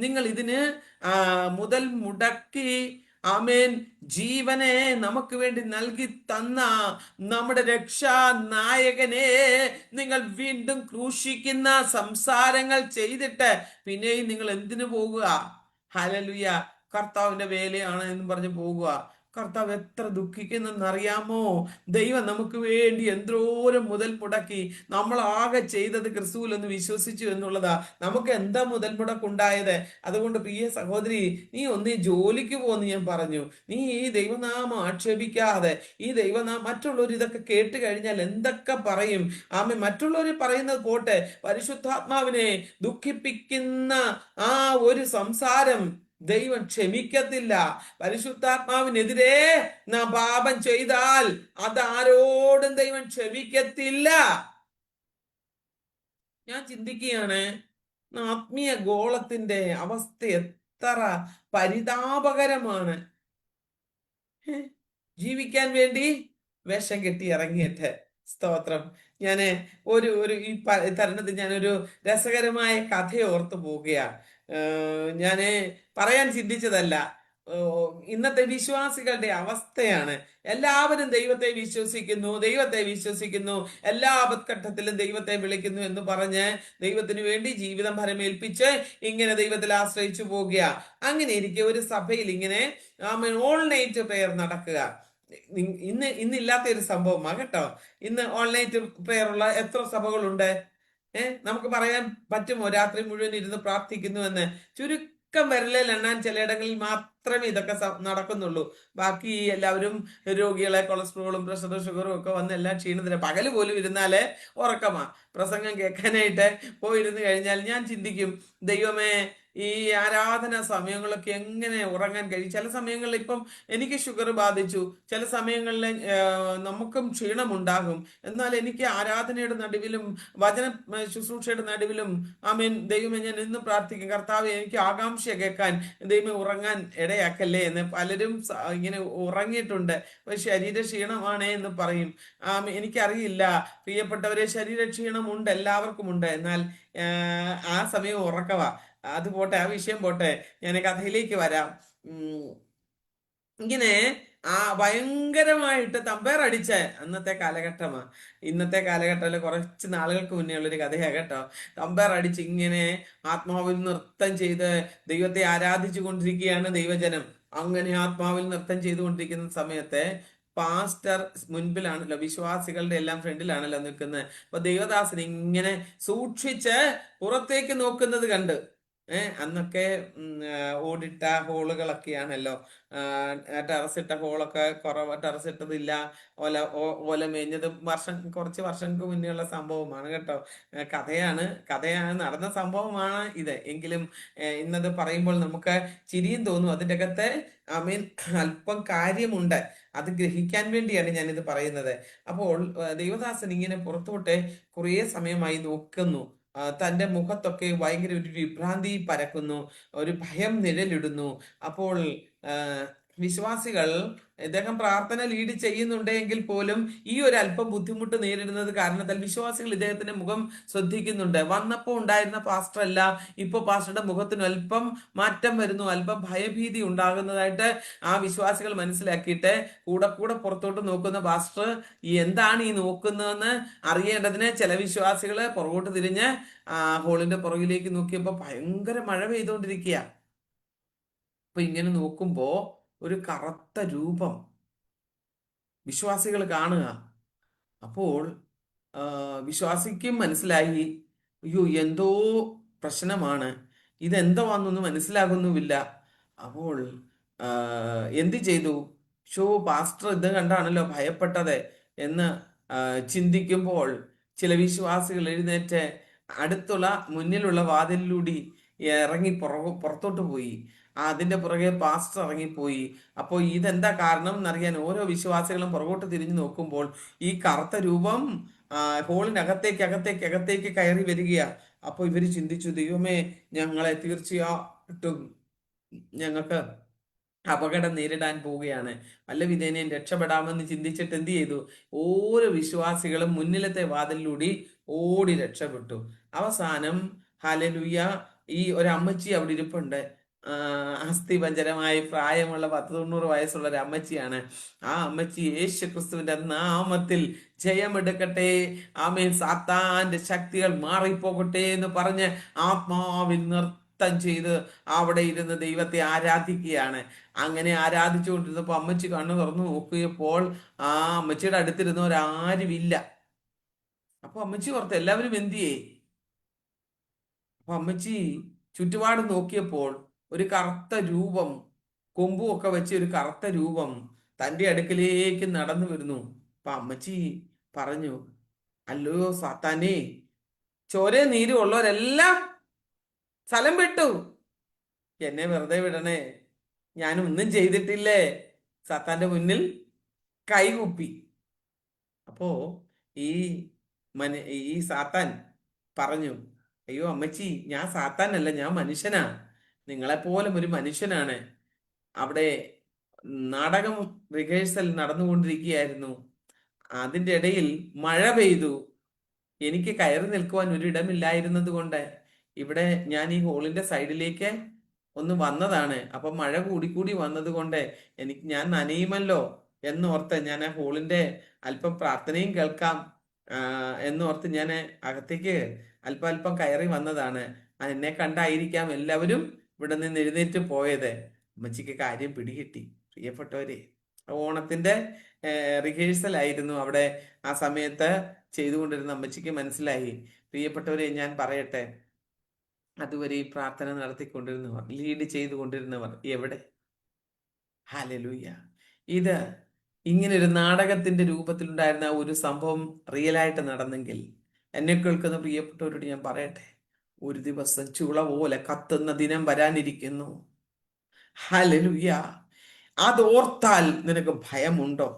നിങ്ങൾ ഇതിന് മുതൽ മുടക്കി ആമേൻ ജീവനെ നമുക്ക് വേണ്ടി നൽകി തന്ന നമ്മുടെ രക്ഷാ നായകനെ നിങ്ങൾ വീണ്ടും ക്രൂശിക്കുന്ന സംസാരങ്ങൾ ചെയ്തിട്ട് പിന്നെയും നിങ്ങൾ എന്തിനു പോകുക? ഹല്ലേലൂയ, കർത്താവിന്റെ വേലയാണ് എന്ന് പറഞ്ഞ് പോകുക. കർത്താവ് എത്ര ദുഃഖിക്കുന്നെന്നറിയാമോ? ദൈവം നമുക്ക് വേണ്ടി എന്തോരം മുതൽ മുടക്കി. നമ്മൾ ആകെ ചെയ്തത് ക്രിസ്തുവിൽ ഒന്ന് വിശ്വസിച്ചു എന്നുള്ളതാ. നമുക്ക് എന്താ മുതൽ മുടക്കുണ്ടായത്? അതുകൊണ്ട് പ്രിയ സഹോദരി, നീ ഒന്ന് ജോലിക്ക് പോന്ന് ഞാൻ പറഞ്ഞു. നീ ഈ ദൈവനാമം ആക്ഷേപിക്കാതെ, ഈ ദൈവനാമം മറ്റുള്ളവർ ഇതൊക്കെ കേട്ട് കഴിഞ്ഞാൽ എന്തൊക്കെ പറയും? മറ്റുള്ളവർ പറയുന്നത് പോട്ടെ, പരിശുദ്ധാത്മാവിനെ ദുഃഖിപ്പിക്കുന്ന ആ ഒരു സംസാരം ദൈവം ക്ഷമിക്കത്തില്ല. പരിശുദ്ധാത്മാവിനെതിരെ നാം പാപം ചെയ്താൽ അതാരോടും ദൈവം ക്ഷമിക്കത്തില്ല. ഞാൻ ചിന്തിക്കുകയാണ്, ആത്മീയ ഗോളത്തിന്റെ അവസ്ഥ എത്ര പരിതാപകരമാണ്. ജീവിക്കാൻ വേണ്ടി വേഷം കെട്ടി ഇറങ്ങിയിട്ട്. സ്തോത്രം. ഞാന് ഒരു ഒരു ഈ തരുണത്തിൽ ഞാനൊരു രസകരമായ കഥ ഓർത്തു പോവുകയാണ്. ഞാന് പറയാൻ ചിന്തിച്ചതല്ല. ഇന്നത്തെ വിശ്വാസികളുടെ അവസ്ഥയാണ്. എല്ലാവരും ദൈവത്തെ വിശ്വസിക്കുന്നു, ദൈവത്തെ വിശ്വസിക്കുന്നു, എല്ലാ ആപത്ഘട്ടത്തിലും ദൈവത്തെ വിളിക്കുന്നു എന്ന് പറഞ്ഞ് ദൈവത്തിന് വേണ്ടി ജീവിതം ഫലമേൽപ്പിച്ച് ഇങ്ങനെ ദൈവത്തിൽ ആശ്രയിച്ചു പോകുക. അങ്ങനെ ഇരിക്കെ ഒരു സഭയിൽ ഇങ്ങനെ ഓൾ നൈറ്റ് പ്രെയർ നടക്കുക. ഇന്നില്ലാത്ത ഒരു സംഭവമാണ് കേട്ടോ. ഇന്ന് ഓൾ നൈറ്റ് പ്രെയർ ഉള്ള എത്ര സഭകളുണ്ട്? നമുക്ക് പറയാൻ പറ്റുമോ രാത്രി മുഴുവൻ ഇരുന്ന് പ്രാർത്ഥിക്കുന്നു എന്ന്? ചുരുക്കം വിരലിൽ എണ്ണാൻ ചിലയിടങ്ങളിൽ മാത്രമേ ഇതൊക്കെ നടക്കുന്നുള്ളൂ. ബാക്കി എല്ലാവരും രോഗികളെ കൊളസ്ട്രോളും പ്രഷറും ഷുഗറും ഒക്കെ വന്ന് എല്ലാം ക്ഷീണത്തിന് പകല് പോലും ഇരുന്നാല് ഉറക്കമാ. പ്രസംഗം കേൾക്കാനായിട്ട് പോയിരുന്നു കഴിഞ്ഞാൽ ഞാൻ ചിന്തിക്കും, ദൈവമേ, ഈ ആരാധന സമയങ്ങളൊക്കെ എങ്ങനെ ഉറങ്ങാൻ കഴിയും? ചില സമയങ്ങളിൽ ഇപ്പം എനിക്ക് ഷുഗർ ബാധിച്ചു, ചില സമയങ്ങളിൽ നമുക്കും ക്ഷീണമുണ്ടാകും. എന്നാൽ എനിക്ക് ആരാധനയുടെ നടുവിലും വചന ശുശ്രൂഷയുടെ നടുവിലും ആമേൻ, ദൈവമേ, ഞാൻ ഇന്ന് പ്രാർത്ഥിക്കും, കർത്താവ് എനിക്ക് ആകാംക്ഷ കേൾക്കാൻ ദൈവമേ ഉറങ്ങാൻ ഇടയാക്കല്ലേ എന്ന് പലരും ഇങ്ങനെ ഉറങ്ങിയിട്ടുണ്ട്. ശരീര ക്ഷീണമാണേ എന്ന് പറയും. എനിക്കറിയില്ല പ്രിയപ്പെട്ടവരെ, ശരീര ക്ഷീണമുണ്ട്, എല്ലാവർക്കും ഉണ്ട്. എന്നാൽ ആ സമയം ഉറക്കവാ. അത് പോട്ടെ, ആ വിഷയം പോട്ടെ, ഞാൻ കഥയിലേക്ക് വരാം. ഇങ്ങനെ ഭയങ്കരമായിട്ട് തമ്പേർ അടിച്ച അന്നത്തെ കാലഘട്ടമാണ്. ഇന്നത്തെ കാലഘട്ടത്തിൽ കുറച്ച് നാളുകൾക്ക് മുന്നേ ഉള്ളൊരു കഥയാണ് കേട്ടോ. തമ്പേർ അടിച്ച് ഇങ്ങനെ ആത്മാവിൽ നൃത്തം ചെയ്ത് ദൈവത്തെ ആരാധിച്ചു കൊണ്ടിരിക്കുകയാണ് ദൈവജനം. അങ്ങനെ ആത്മാവിൽ നൃത്തം ചെയ്തുകൊണ്ടിരിക്കുന്ന സമയത്ത് പാസ്റ്റർ മുൻപിലാണല്ലോ, വിശ്വാസികളുടെ എല്ലാം ഫ്രണ്ടിലാണല്ലോ നിൽക്കുന്നത്. അപ്പൊ ദൈവദാസൻ ഇങ്ങനെ സൂക്ഷിച്ച് പുറത്തേക്ക് നോക്കുന്നത് കണ്ട്. അന്നൊക്കെ ഓടിട്ട ഹോളുകളൊക്കെയാണല്ലോ. ടെറസിട്ട ഹോളൊക്കെ കുറവ്, ടെറസിട്ടതില്ല. ഓല മേഞ്ഞത് കുറച്ച് വർഷങ്ങൾക്ക് മുന്നേ ഉള്ള സംഭവമാണ് കേട്ടോ. കഥയാണ് നടന്ന സംഭവമാണ് ഇത്. എങ്കിലും ഇന്നത് പറയുമ്പോൾ നമുക്ക് ചിരിയും തോന്നും. അതിൻ്റെ അകത്ത് മീൻ അല്പം കാര്യമുണ്ട്. അത് ഗ്രഹിക്കാൻ വേണ്ടിയാണ് ഞാനിത് പറയുന്നത്. അപ്പോൾ ദൈവദാസൻ ഇങ്ങനെ പുറത്തോട്ട് കുറേ സമയമായി നോക്കുന്നു. തൻ്റെ മുഖത്തൊക്കെ ഭയങ്കര ഒരു വിഭ്രാന്തി പരക്കുന്നു, ഒരു ഭയം നിഴലിടുന്നു. അപ്പോൾ വിശ്വാസികൾ ഇദ്ദേഹം പ്രാർത്ഥന ലീഡ് ചെയ്യുന്നുണ്ടെങ്കിൽ പോലും ഈ ഒരു അല്പം ബുദ്ധിമുട്ട് നേരിടുന്നത് കാരണത്താൽ വിശ്വാസികൾ ഇദ്ദേഹത്തിന്റെ മുഖം ശ്രദ്ധിക്കുന്നുണ്ട്. വന്നപ്പോൾ ഉണ്ടായിരുന്ന പാസ്റ്റർ അല്ല, ഇപ്പൊ പാസ്റ്ററുടെ മുഖത്തിന് അല്പം മാറ്റം വരുന്നു, അല്പം ഭയഭീതി ഉണ്ടാകുന്നതായിട്ട് ആ വിശ്വാസികൾ മനസ്സിലാക്കിയിട്ട് കൂടെ പുറത്തോട്ട് നോക്കുന്ന പാസ്റ്റർ എന്താണ് ഈ നോക്കുന്നതെന്ന് അറിയേണ്ടതിന് ചില വിശ്വാസികള് പുറകോട്ട് തിരിഞ്ഞ് ഹോളിന്റെ പുറകിലേക്ക് നോക്കിയപ്പോ ഭയങ്കര മഴ പെയ്തുകൊണ്ടിരിക്കുക. അപ്പൊ ഇങ്ങനെ നോക്കുമ്പോ ഒരു കറുത്ത രൂപം വിശ്വാസികൾ കാണുക. അപ്പോൾ വിശ്വാസിക്കും മനസ്സിലായി, അയ്യോ എന്തോ പ്രശ്നമാണ്, ഇതെന്തോന്നൊന്നും മനസ്സിലാകുന്നുമില്ല. അപ്പോൾ എന്ത് ചെയ്തു? പാസ്റ്റർ ഇത് കണ്ടാണല്ലോ ഭയപ്പെട്ടത് എന്ന് ചിന്തിക്കുമ്പോൾ ചില വിശ്വാസികൾ എഴുന്നേറ്റ് അടുത്തുള്ള മുന്നിലുള്ള വാതിലിലൂടെ ഇറങ്ങി പുറത്തോട്ട് പോയി. അതിന്റെ പുറകെ പാസ്റ്റർ ഇറങ്ങിപ്പോയി. അപ്പോൾ ഇതെന്താ കാരണം എന്നറിയാൻ ഓരോ വിശ്വാസികളും പുറകോട്ട് തിരിഞ്ഞു നോക്കുമ്പോൾ ഈ കറുത്ത രൂപം ഹോളിനകത്തേക്ക് കയറി വരികയാ. അപ്പോൾ ഇവര് ചിന്തിച്ചു, ദൈവമേ, ഞങ്ങളെ തീർച്ചയായിട്ടും ഞങ്ങൾക്ക് അപകടം നേരിടാൻ പോവുകയാണ്, വല്ല വിധേനയും രക്ഷപ്പെടാമെന്ന് ചിന്തിച്ചിട്ട് എന്ത് ചെയ്തു? ഓരോ വിശ്വാസികളും മുന്നിലത്തെ വാതിലിലൂടെ ഓടി രക്ഷപ്പെട്ടു. അവസാനം ഹല്ലേലൂയ, ഈ ഒരു അമ്മച്ചി അവിടെ ഇരിപ്പുണ്ട്. അസ്ഥിപഞ്ജരമായി പ്രായമുള്ള 90 വയസ്സുള്ള ഒരു അമ്മച്ചിയാണ്. ആ അമ്മച്ചി യേശു ക്രിസ്തുവിന്റെ നാമത്തിൽ ജയമെടുക്കട്ടെ, ആമേൻ, സാത്താന്റെ ശക്തികൾ മാറിപ്പോകട്ടെ എന്ന് പറഞ്ഞ് ആത്മാവിൽ നൃത്തം ചെയ്ത് അവിടെ ഇരുന്ന് ദൈവത്തെ ആരാധിക്കുകയാണ്. അങ്ങനെ ആരാധിച്ചുകൊണ്ടിരുന്നപ്പോൾ അമ്മച്ചി കണ്ണു തുറന്നു നോക്കിയപ്പോൾ ആ അമ്മച്ചിയുടെ അടുത്തിരുന്നവരാരുമില്ല. അപ്പൊ അമ്മച്ചി ഓർത്ത് എല്ലാവരും എന്തിയേ? അപ്പൊ അമ്മച്ചി ചുറ്റുപാട് നോക്കിയപ്പോൾ ഒരു കറുത്ത രൂപം, കൊമ്പുമൊക്കെ വെച്ച് ഒരു കറുത്ത രൂപം തൻ്റെ അടുക്കലേക്ക് നടന്നു വരുന്നു. അപ്പൊ അമ്മച്ചി പറഞ്ഞു, അല്ലയോ സാത്താനേ, ചോര നീര് ഉള്ളവരെല്ലാം സ്ഥലം വിട്ടു, എന്നെ വെറുതെ വിടണേ, ഞാനൊന്നും ചെയ്തിട്ടില്ലേ. സാത്താന്റെ മുന്നിൽ കൈകുപ്പി. അപ്പോ ഈ സാത്താൻ പറഞ്ഞു, അയ്യോ അമ്മച്ചി, ഞാൻ സാത്താനല്ല, ഞാൻ മനുഷ്യനാ. നിങ്ങളെപ്പോലും ഒരു മനുഷ്യനാണ്. അവിടെ നാടകം റിഹേഴ്സൽ നടന്നുകൊണ്ടിരിക്കുകയായിരുന്നു. അതിൻ്റെ ഇടയിൽ മഴ പെയ്തു. എനിക്ക് കയറി നിൽക്കുവാൻ ഒരിടമില്ലായിരുന്നത് കൊണ്ട് ഇവിടെ ഞാൻ ഈ ഹോളിന്റെ സൈഡിലേക്ക് ഒന്ന് വന്നതാണ്. അപ്പൊ മഴ കൂടി വന്നത് കൊണ്ട് ഞാൻ നനയുമല്ലോ എന്നോർത്ത് ഞാൻ ആ ഹോളിന്റെ അല്പം പ്രാർത്ഥനയും കേൾക്കാം എന്നോർത്ത് ഞാൻ അകത്തേക്ക് അല്പം കയറി വന്നതാണ്. എന്നെ കണ്ടായിരിക്കാം എല്ലാവരും ഇവിടെ നിന്ന് എഴുന്നേറ്റ് പോയത്. അമ്മച്ചിക്ക് കാര്യം പിടികിട്ടി. പ്രിയപ്പെട്ടവരെ, ഓണത്തിന്റെ റിഹേഴ്സൽ ആയിരുന്നു അവിടെ ആ സമയത്ത് ചെയ്തുകൊണ്ടിരുന്ന അമ്മച്ചിക്ക് മനസ്സിലായി. പ്രിയപ്പെട്ടവരെ, ഞാൻ പറയട്ടെ, അതുവരെ ഈ പ്രാർത്ഥന നടത്തിക്കൊണ്ടിരുന്നവർ, ലീഡ് ചെയ്തുകൊണ്ടിരുന്നവർ എവിടെ? ഹല്ലേലൂയ. ഇത് ഇങ്ങനെ ഒരു നാടകത്തിന്റെ രൂപത്തിലുണ്ടായിരുന്ന ഒരു സംഭവം റിയലായിട്ട് നടന്നെങ്കിൽ, എന്നെ കേൾക്കുന്ന പ്രിയപ്പെട്ടവരോട് ഞാൻ പറയട്ടെ, ഒരു ദിവസം ചുള പോലെ കത്തുന്ന ദിനം വരാനിരിക്കുന്നു. ഹല്ലേലൂയ. അതോർത്താൽ നിനക്ക് ഭയമുണ്ടോ?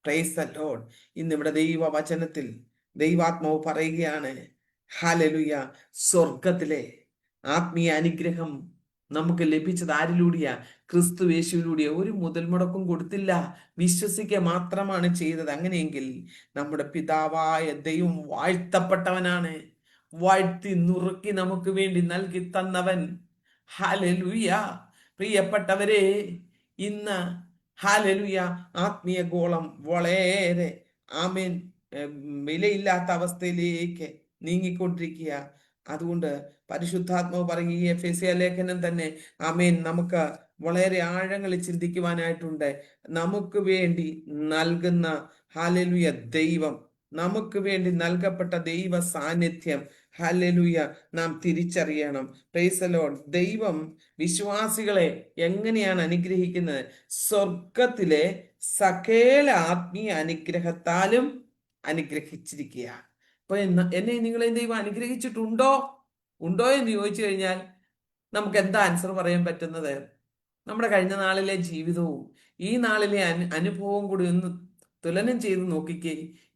Price the Lord. ഇന്നിവിടെ ദൈവവചനത്തിൽ ദൈവാത്മാവ് പറയുകയാണ്, ഹല്ലേലൂയ, സ്വർഗത്തിലെ ആത്മീയ അനുഗ്രഹം നമുക്ക് ലഭിച്ചത് ആരിലൂടെയാ? ക്രിസ്തു യേശുവിലൂടെ. ഒരു മുതൽ മുടക്കും കൊടുത്തില്ല, വിശ്വസിക്കുക മാത്രമാണ് ചെയ്തത്. അങ്ങനെയെങ്കിൽ നമ്മുടെ പിതാവായ ദൈവം വാഴ്ത്തപ്പെട്ടവനാണ്. വാഴ്ത്തി നുറുക്കി നമുക്ക് വേണ്ടി നൽകി തന്നവൻ. ഹല്ലേലൂയ. പ്രിയപ്പെട്ടവരെ, ഇന്ന് ഹല്ലേലൂയ ആത്മീയ ഗോളം വളരെ ആമേൻ വിലയില്ലാത്ത അവസ്ഥയിലേക്ക് നീങ്ങിക്കൊണ്ടിരിക്കുക. അതുകൊണ്ട് പരിശുദ്ധാത്മാവ് പറയുക, ഈ എഫെസ്യ ലേഖനം തന്നെ ആമേൻ നമുക്ക് വളരെ ആഴങ്ങളിൽ ചിന്തിക്കുവാനായിട്ടുണ്ട്. നമുക്ക് വേണ്ടി നൽകുന്ന ഹല്ലേലൂയ ദൈവം, നമുക്ക് വേണ്ടി നൽകപ്പെട്ട ദൈവ സാന്നിധ്യം, ഹല്ലേലൂയ, നാം തിരിച്ചറിയണം. Price the Lord. ദൈവം വിശ്വാസികളെ എങ്ങനെയാണ് അനുഗ്രഹിക്കുന്നത്? സ്വർഗത്തിലെ സകല ആത്മീയ അനുഗ്രഹത്താലും അനുഗ്രഹിച്ചിരിക്കുക. അപ്പൊ എന്നെ നിങ്ങളെ ദൈവം അനുഗ്രഹിച്ചിട്ടുണ്ടോ എന്ന് ചോദിച്ചു കഴിഞ്ഞാൽ നമുക്ക് എന്താ ആൻസർ പറയാൻ പറ്റുന്നത്? നമ്മുടെ കഴിഞ്ഞ നാളിലെ ജീവിതവും ഈ നാളിലെ അനുഭവവും കൂടി ഒന്ന് തുലനം ചെയ്ത് നോക്കിക്കേ.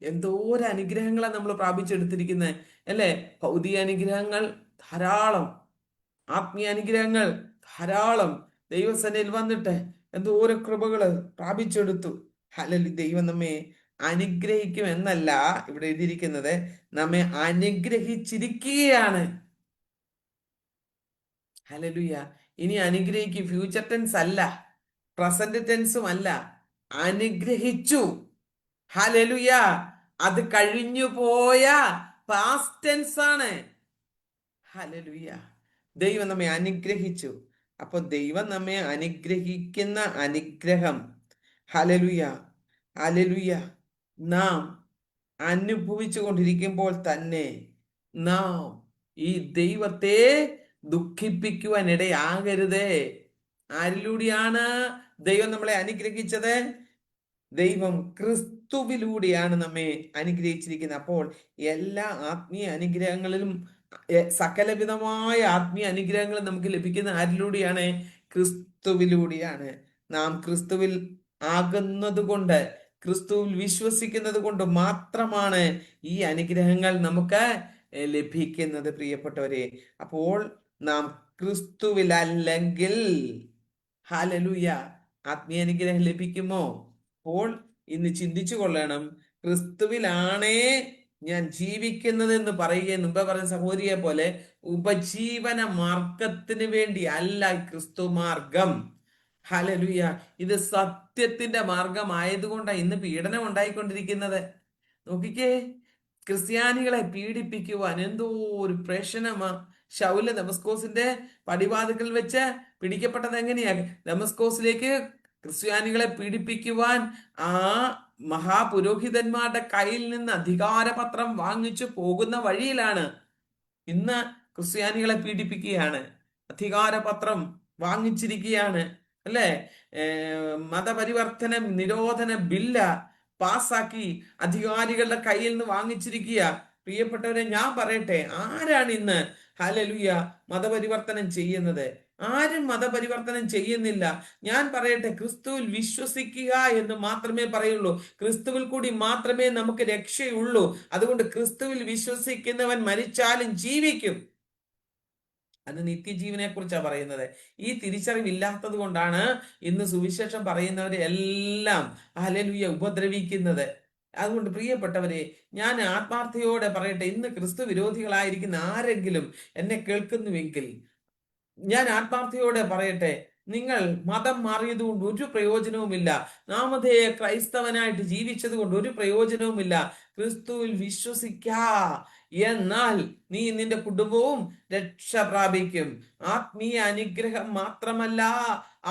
എന്തോരം അനുഗ്രഹങ്ങളാണ് നമ്മൾ പ്രാപിച്ചെടുത്തിരിക്കുന്നത്, അല്ലെ? ഭൗതിക അനുഗ്രഹങ്ങൾ ധാരാളം, ആത്മീയ അനുഗ്രഹങ്ങൾ ധാരാളം. ദൈവസേനയിൽ വന്നിട്ട് എന്തോരം കൃപകള് പ്രാപിച്ചെടുത്തു. ഹല്ലേലൂയ. ദൈവം നമ്മെ അനുഗ്രഹിക്കും എന്നല്ല ഇവിടെ എഴുതിയിരിക്കുന്നത്, നമ്മെ അനുഗ്രഹിച്ചിരിക്കുകയാണ്. ഹല്ലേലൂയ. ഇനി അനുഗ്രഹിക്കും ഫ്യൂച്ചർ ടെൻസ് അല്ല, പ്രസന്റ് ടെൻസും അല്ല, അനുഗ്രഹിച്ചു. ഹല്ലേലൂയ. അത് കഴിഞ്ഞു പോയ പാസ്റ്റ് ടെൻസ് ആണ്. ഹല്ലേലൂയ. ദൈവം നമ്മെ അനുഗ്രഹിച്ചു. അപ്പൊ ദൈവം നമ്മെ അനുഗ്രഹിക്കുന്ന അനുഗ്രഹം, ഹല്ലേലൂയ, ഹല്ലേലൂയ, നാം അനുഭവിച്ചു കൊണ്ടിരിക്കുമ്പോൾ തന്നെ നാം ഈ ദൈവത്തെ ദുഃഖിപ്പിക്കുവാൻ ഇടയാകരുതേ. ആരിലൂടെയാണ് ദൈവം നമ്മളെ അനുഗ്രഹിച്ചത്? ദൈവം ക്രിസ്തുവിലൂടെയാണ് നമ്മെ അനുഗ്രഹിച്ചിരിക്കുന്നത്. അപ്പോൾ എല്ലാ ആത്മീയ അനുഗ്രഹങ്ങളിലും സകലവിധമായ ആത്മീയ അനുഗ്രഹങ്ങൾ നമുക്ക് ലഭിക്കുന്ന ആരിലൂടെയാണ്? ക്രിസ്തുവിലൂടെയാണ്. നാം ക്രിസ്തുവിൽ ആകുന്നത് കൊണ്ട്, ക്രിസ്തുവിൽ വിശ്വസിക്കുന്നത് കൊണ്ട് മാത്രമാണ് ഈ അനുഗ്രഹങ്ങൾ നമുക്ക് ലഭിക്കുന്നത്. പ്രിയപ്പെട്ടവരെ, അപ്പോൾ നാം ക്രിസ്തുവിലല്ലെങ്കിൽ ഹല്ലേലൂയ ആത്മീയ അനുഗ്രഹം ലഭിക്കുമോ? അപ്പോൾ ഇന്ന് ചിന്തിച്ചു കൊള്ളണം. ക്രിസ്തുവിലാണേ ഞാൻ ജീവിക്കുന്നത് എന്ന് പറയുക, മുമ്പേ പറഞ്ഞ സഹോദരിയെ പോലെ ഉപജീവന മാർഗത്തിന് വേണ്ടി അല്ല ക്രിസ്തു മാർഗം. ഹല്ലേലൂയ. ഇത് സത്യത്തിന്റെ മാർഗമായതുകൊണ്ടാണ് ഇന്ന് പീഡനം ഉണ്ടായിക്കൊണ്ടിരിക്കുന്നത്. നോക്കിക്കേ, ക്രിസ്ത്യാനികളെ പീഡിപ്പിക്കുവാൻ എന്തോ ഒരു പ്രശ്നമാ. ശൗല് ദമസ്കോസിന്റെ പടിവാതിക്കൽ വെച്ച് പിടിക്കപ്പെട്ടത് എങ്ങനെയാ? ദമസ്കോസിലേക്ക് ക്രിസ്ത്യാനികളെ പീഡിപ്പിക്കുവാൻ ആ മഹാപുരോഹിതന്മാരുടെ കയ്യിൽ നിന്ന് അധികാരപത്രം വാങ്ങിച്ചു പോകുന്ന വഴിയിലാണ് ഇന്ന് ക്രിസ്ത്യാനികളെ പീഡിപ്പിക്കുകയാണ്. അധികാരപത്രം വാങ്ങിച്ചിരിക്കുകയാണ്, അല്ലെ? മതപരിവർത്തന നിരോധന ബില്ല് പാസാക്കി അധികാരികളുടെ കയ്യിൽ നിന്ന് വാങ്ങിച്ചിരിക്കുക. പ്രിയപ്പെട്ടവരെ, ഞാൻ പറയട്ടെ, ആരാണ് ഇന്ന് ഹല്ലേലൂയ മതപരിവർത്തനം ചെയ്യുന്നത്? ആരും മതപരിവർത്തനം ചെയ്യുന്നില്ല. ഞാൻ പറയട്ടെ, ക്രിസ്തുവിൽ വിശ്വസിക്കുക എന്ന് മാത്രമേ പറയുള്ളൂ. ക്രിസ്തുവിൽ കൂടി മാത്രമേ നമുക്ക് രക്ഷയുള്ളൂ. അതുകൊണ്ട് ക്രിസ്തുവിൽ വിശ്വസിക്കുന്നവൻ മരിച്ചാലും ജീവിക്കും. അത് നിത്യജീവനെ കുറിച്ചാണ് പറയുന്നത്. ഈ തിരിച്ചറിവില്ലാത്തത് കൊണ്ടാണ് ഇന്ന് സുവിശേഷം പറയുന്നവരെ എല്ലാം ഹല്ലേലൂയ ഉപദ്രവിക്കുന്നത്. അതുകൊണ്ട് പ്രിയപ്പെട്ടവരെ, ഞാൻ ആത്മാർത്ഥയോടെ പറയട്ടെ, ഇന്ന് ക്രിസ്തു വിരോധികളായിരിക്കുന്ന ആരെങ്കിലും എന്നെ കേൾക്കുന്നുവെങ്കിൽ ഞാൻ ആത്മാർത്ഥയോടെ പറയട്ടെ, നിങ്ങൾ മതം മാറിയത് കൊണ്ട് ഒരു പ്രയോജനവുമില്ല. നാമധേയ ക്രൈസ്തവനായിട്ട് ജീവിച്ചത് കൊണ്ട് ഒരു പ്രയോജനവുമില്ല. ക്രിസ്തുവിൽ വിശ്വസിക്കാ, എന്നാൽ നീ നിന്റെ കുടുംബവും രക്ഷ പ്രാപിക്കും. ആത്മീയ അനുഗ്രഹം മാത്രമല്ല,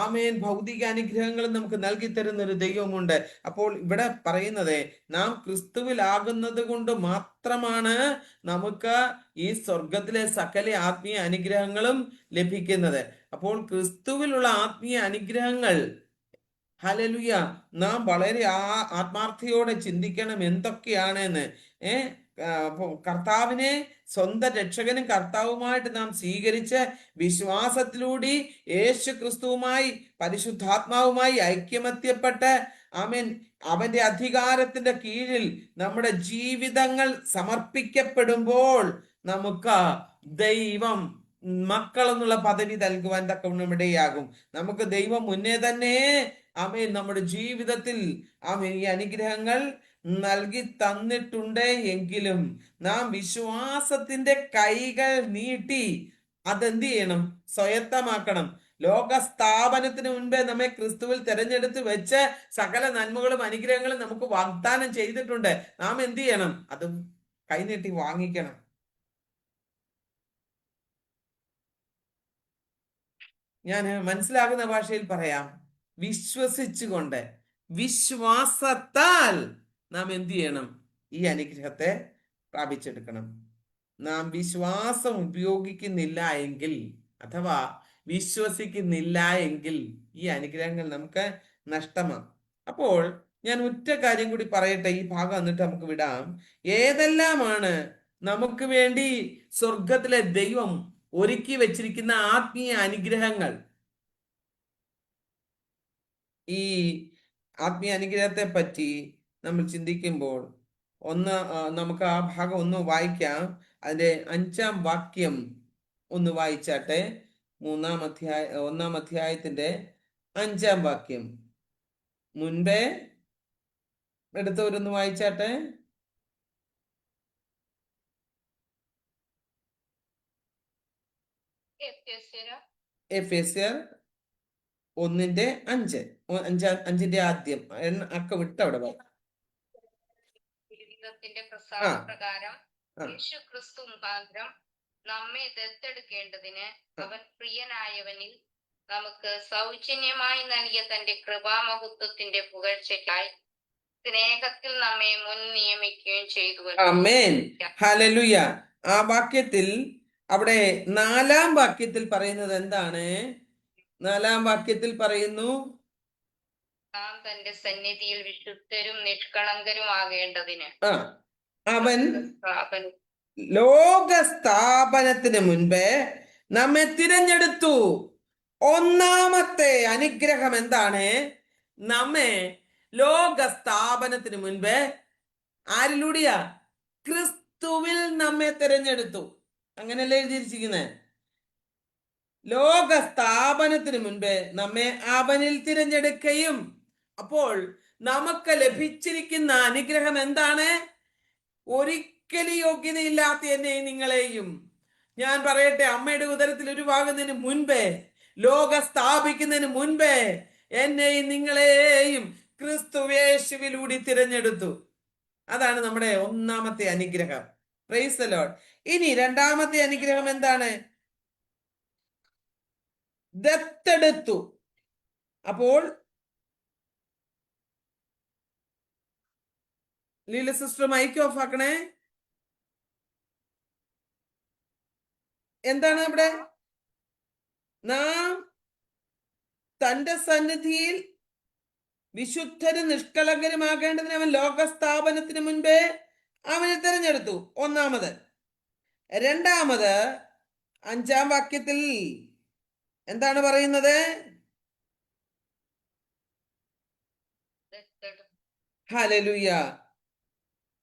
ആമേൻ, ഭൗതിക അനുഗ്രഹങ്ങളും നമുക്ക് നൽകി തരുന്ന ഒരു ദൈവമുണ്ട്. അപ്പോൾ ഇവിടെ പറയുന്നത്, നാം ക്രിസ്തുവിലാകുന്നത് കൊണ്ട് മാത്രമാണ് നമുക്ക് ഈ സ്വർഗത്തിലെ സകല ആത്മീയ അനുഗ്രഹങ്ങളും ലഭിക്കുന്നത്. അപ്പോൾ ക്രിസ്തുവിലുള്ള ആത്മീയ അനുഗ്രഹങ്ങൾ, ഹല്ലേലൂയ, നാം വളരെ ആത്മാർത്ഥയോടെ ചിന്തിക്കണം എന്തൊക്കെയാണെന്ന്. കർത്താവിനെ സ്വന്തം രക്ഷകനും കർത്താവുമായിട്ട് നാം സ്വീകരിച്ച് വിശ്വാസത്തിലൂടെ യേശു ക്രിസ്തുവുമായി പരിശുദ്ധാത്മാവുമായി ഐക്യമത്യപ്പെട്ട് ആമേൻ അവന്റെ അധികാരത്തിന്റെ കീഴിൽ നമ്മുടെ ജീവിതങ്ങൾ സമർപ്പിക്കപ്പെടുമ്പോൾ നമുക്ക് ദൈവം മക്കൾ എന്നുള്ള പദവി നൽകുവാൻ തക്കവണ്ണം ഇടയാകും. നമുക്ക് ദൈവം മുന്നേ തന്നെ ആമേൻ നമ്മുടെ ജീവിതത്തിൽ ആമേൻ ഈ അനുഗ്രഹങ്ങൾ നൽകി തന്നിട്ടുണ്ട്. എങ്കിലും നാം വിശ്വാസത്തിന്റെ കൈകൾ നീട്ടി അതെന്ത് ചെയ്യണം? സ്വായത്തമാക്കണം. ലോക സ്ഥാപനത്തിന് മുൻപേ നമ്മെ ക്രിസ്തുവിൽ തെരഞ്ഞെടുത്ത് വെച്ച് സകല നന്മകളും അനുഗ്രഹങ്ങളും നമുക്ക് വാഗ്ദാനം ചെയ്തിട്ടുണ്ട്. നാം എന്ത് ചെയ്യണം? അത് കൈനീട്ടി വാങ്ങിക്കണം. ഞാൻ മനസ്സിലാകുന്ന ഭാഷയിൽ പറയാം, വിശ്വസിച്ചുകൊണ്ട്, വിശ്വാസത്താൽ നാം എന്ത് ചെയ്യണം? ഈ അനുഗ്രഹത്തെ പ്രാപിച്ചെടുക്കണം. നാം വിശ്വാസം ഉപയോഗിക്കുന്നില്ല എങ്കിൽ, അഥവാ വിശ്വസിക്കുന്നില്ല എങ്കിൽ ഈ അനുഗ്രഹങ്ങൾ നമുക്ക് നഷ്ടമാണ്. അപ്പോൾ ഞാൻ ഒറ്റ കാര്യം കൂടി പറയട്ടെ, ഈ ഭാഗം എന്നിട്ട് നമുക്ക് വിടാം. ഏതെല്ലാമാണ് നമുക്ക് വേണ്ടി സ്വർഗത്തിലെ ദൈവം ഒരുക്കി വെച്ചിരിക്കുന്ന ആത്മീയ അനുഗ്രഹങ്ങൾ? ഈ ആത്മീയ അനുഗ്രഹത്തെ പറ്റി നമ്മൾ ചിന്തിക്കുമ്പോൾ നമുക്ക് ആ ഭാഗം ഒന്ന് വായിക്കാം. അതിന്റെ 5-ാം വാക്യം ഒന്ന് വായിച്ചാട്ടെ. 1-ാം അധ്യായത്തിന്റെ 5-ാം വാക്യം മുൻപേ എടുത്തവരൊന്ന് വായിച്ചാട്ടെ. എഫേസ്യർ 1:5, 5-ന്റെ ആദ്യം അക്ക വിട്ടവിടെ ജീവിതത്തിന്റെ പ്രസാദപ്രകാരം യേശു ക്രിസ്തു മുഖാന്തരം നമ്മെ ദത്തെടുക്കേണ്ടതിന് അവൻ പ്രിയനായവനിൽ നമുക്ക് സൗജന്യമായി നൽകിയ തന്റെ കൃപാമഹത്വത്തിന്റെ പുകഴ്ചയ്ക്കായി സ്നേഹത്തിൽ നമ്മെ മുൻ നിയമിക്കുകയും ചെയ്തു. ആമേൻ, ഹല്ലേലൂയ. ആ വാക്യത്തിൽ, അവിടെ 4-ാം വാക്യത്തിൽ പറയുന്നത് എന്താണ്? 4-ാം വാക്യത്തിൽ പറയുന്നു, നാം തന്റെ സന്നിധിയിൽ വിശുദ്ധരും നിഷ്കളങ്കരും ആകേണ്ടതിന് അവൻ ലോക സ്ഥാപനത്തിന് മുൻപേ നമ്മെ തിരഞ്ഞെടുത്തു. ഒന്നാമത്തെ അനുഗ്രഹം എന്താണ്? നമ്മെ ലോക സ്ഥാപനത്തിന് മുൻപേ ആരിലൂടെയാ? ക്രിസ്തുവിൽ നമ്മെ തിരഞ്ഞെടുത്തു. അങ്ങനെയല്ലേ എഴുതിയിരിക്കുന്നത്? ലോക സ്ഥാപനത്തിന് മുൻപേ നമ്മെ അവനിൽ തിരഞ്ഞെടുക്കുകയും. അപ്പോൾ നമുക്ക് ലഭിച്ചിരിക്കുന്ന അനുഗ്രഹം എന്താണ്? ഒരിക്കലും യോഗ്യതയില്ലാത്ത എന്നെയും നിങ്ങളെയും, ഞാൻ പറയട്ടെ, അമ്മയുടെ ഉദരത്തിൽ ഉരുവാകുന്നതിന് മുൻപേ, ലോക സ്ഥാപിക്കുന്നതിന് മുൻപേ എന്നെയും നിങ്ങളെയും ക്രിസ്തുവേശുവിലൂടെ തിരഞ്ഞെടുത്തു. അതാണ് നമ്മുടെ ഒന്നാമത്തെ അനുഗ്രഹം. Price the Lord. ഇനി 2-ാമത്തെ അനുഗ്രഹം എന്താണ്? ദത്തെടുത്തു. അപ്പോൾ ലീല സിസ്റ്റർ മൈക്ക് ഓഫ് ആക്കണേ. എന്താണ് ഇവിടെ? നാം തന്റെ സന്നിധിയിൽ വിശുദ്ധരും നിഷ്കളങ്കരുമാകേണ്ടതിന് അവൻ ലോകസ്ഥാപനത്തിന് മുൻപേ അവനെ തിരഞ്ഞെടുത്തു. ഒന്നാമത്. 2-ാമത് 5-ാം വാക്യത്തിൽ എന്താണ് പറയുന്നത്? ഹല്ലേലൂയ.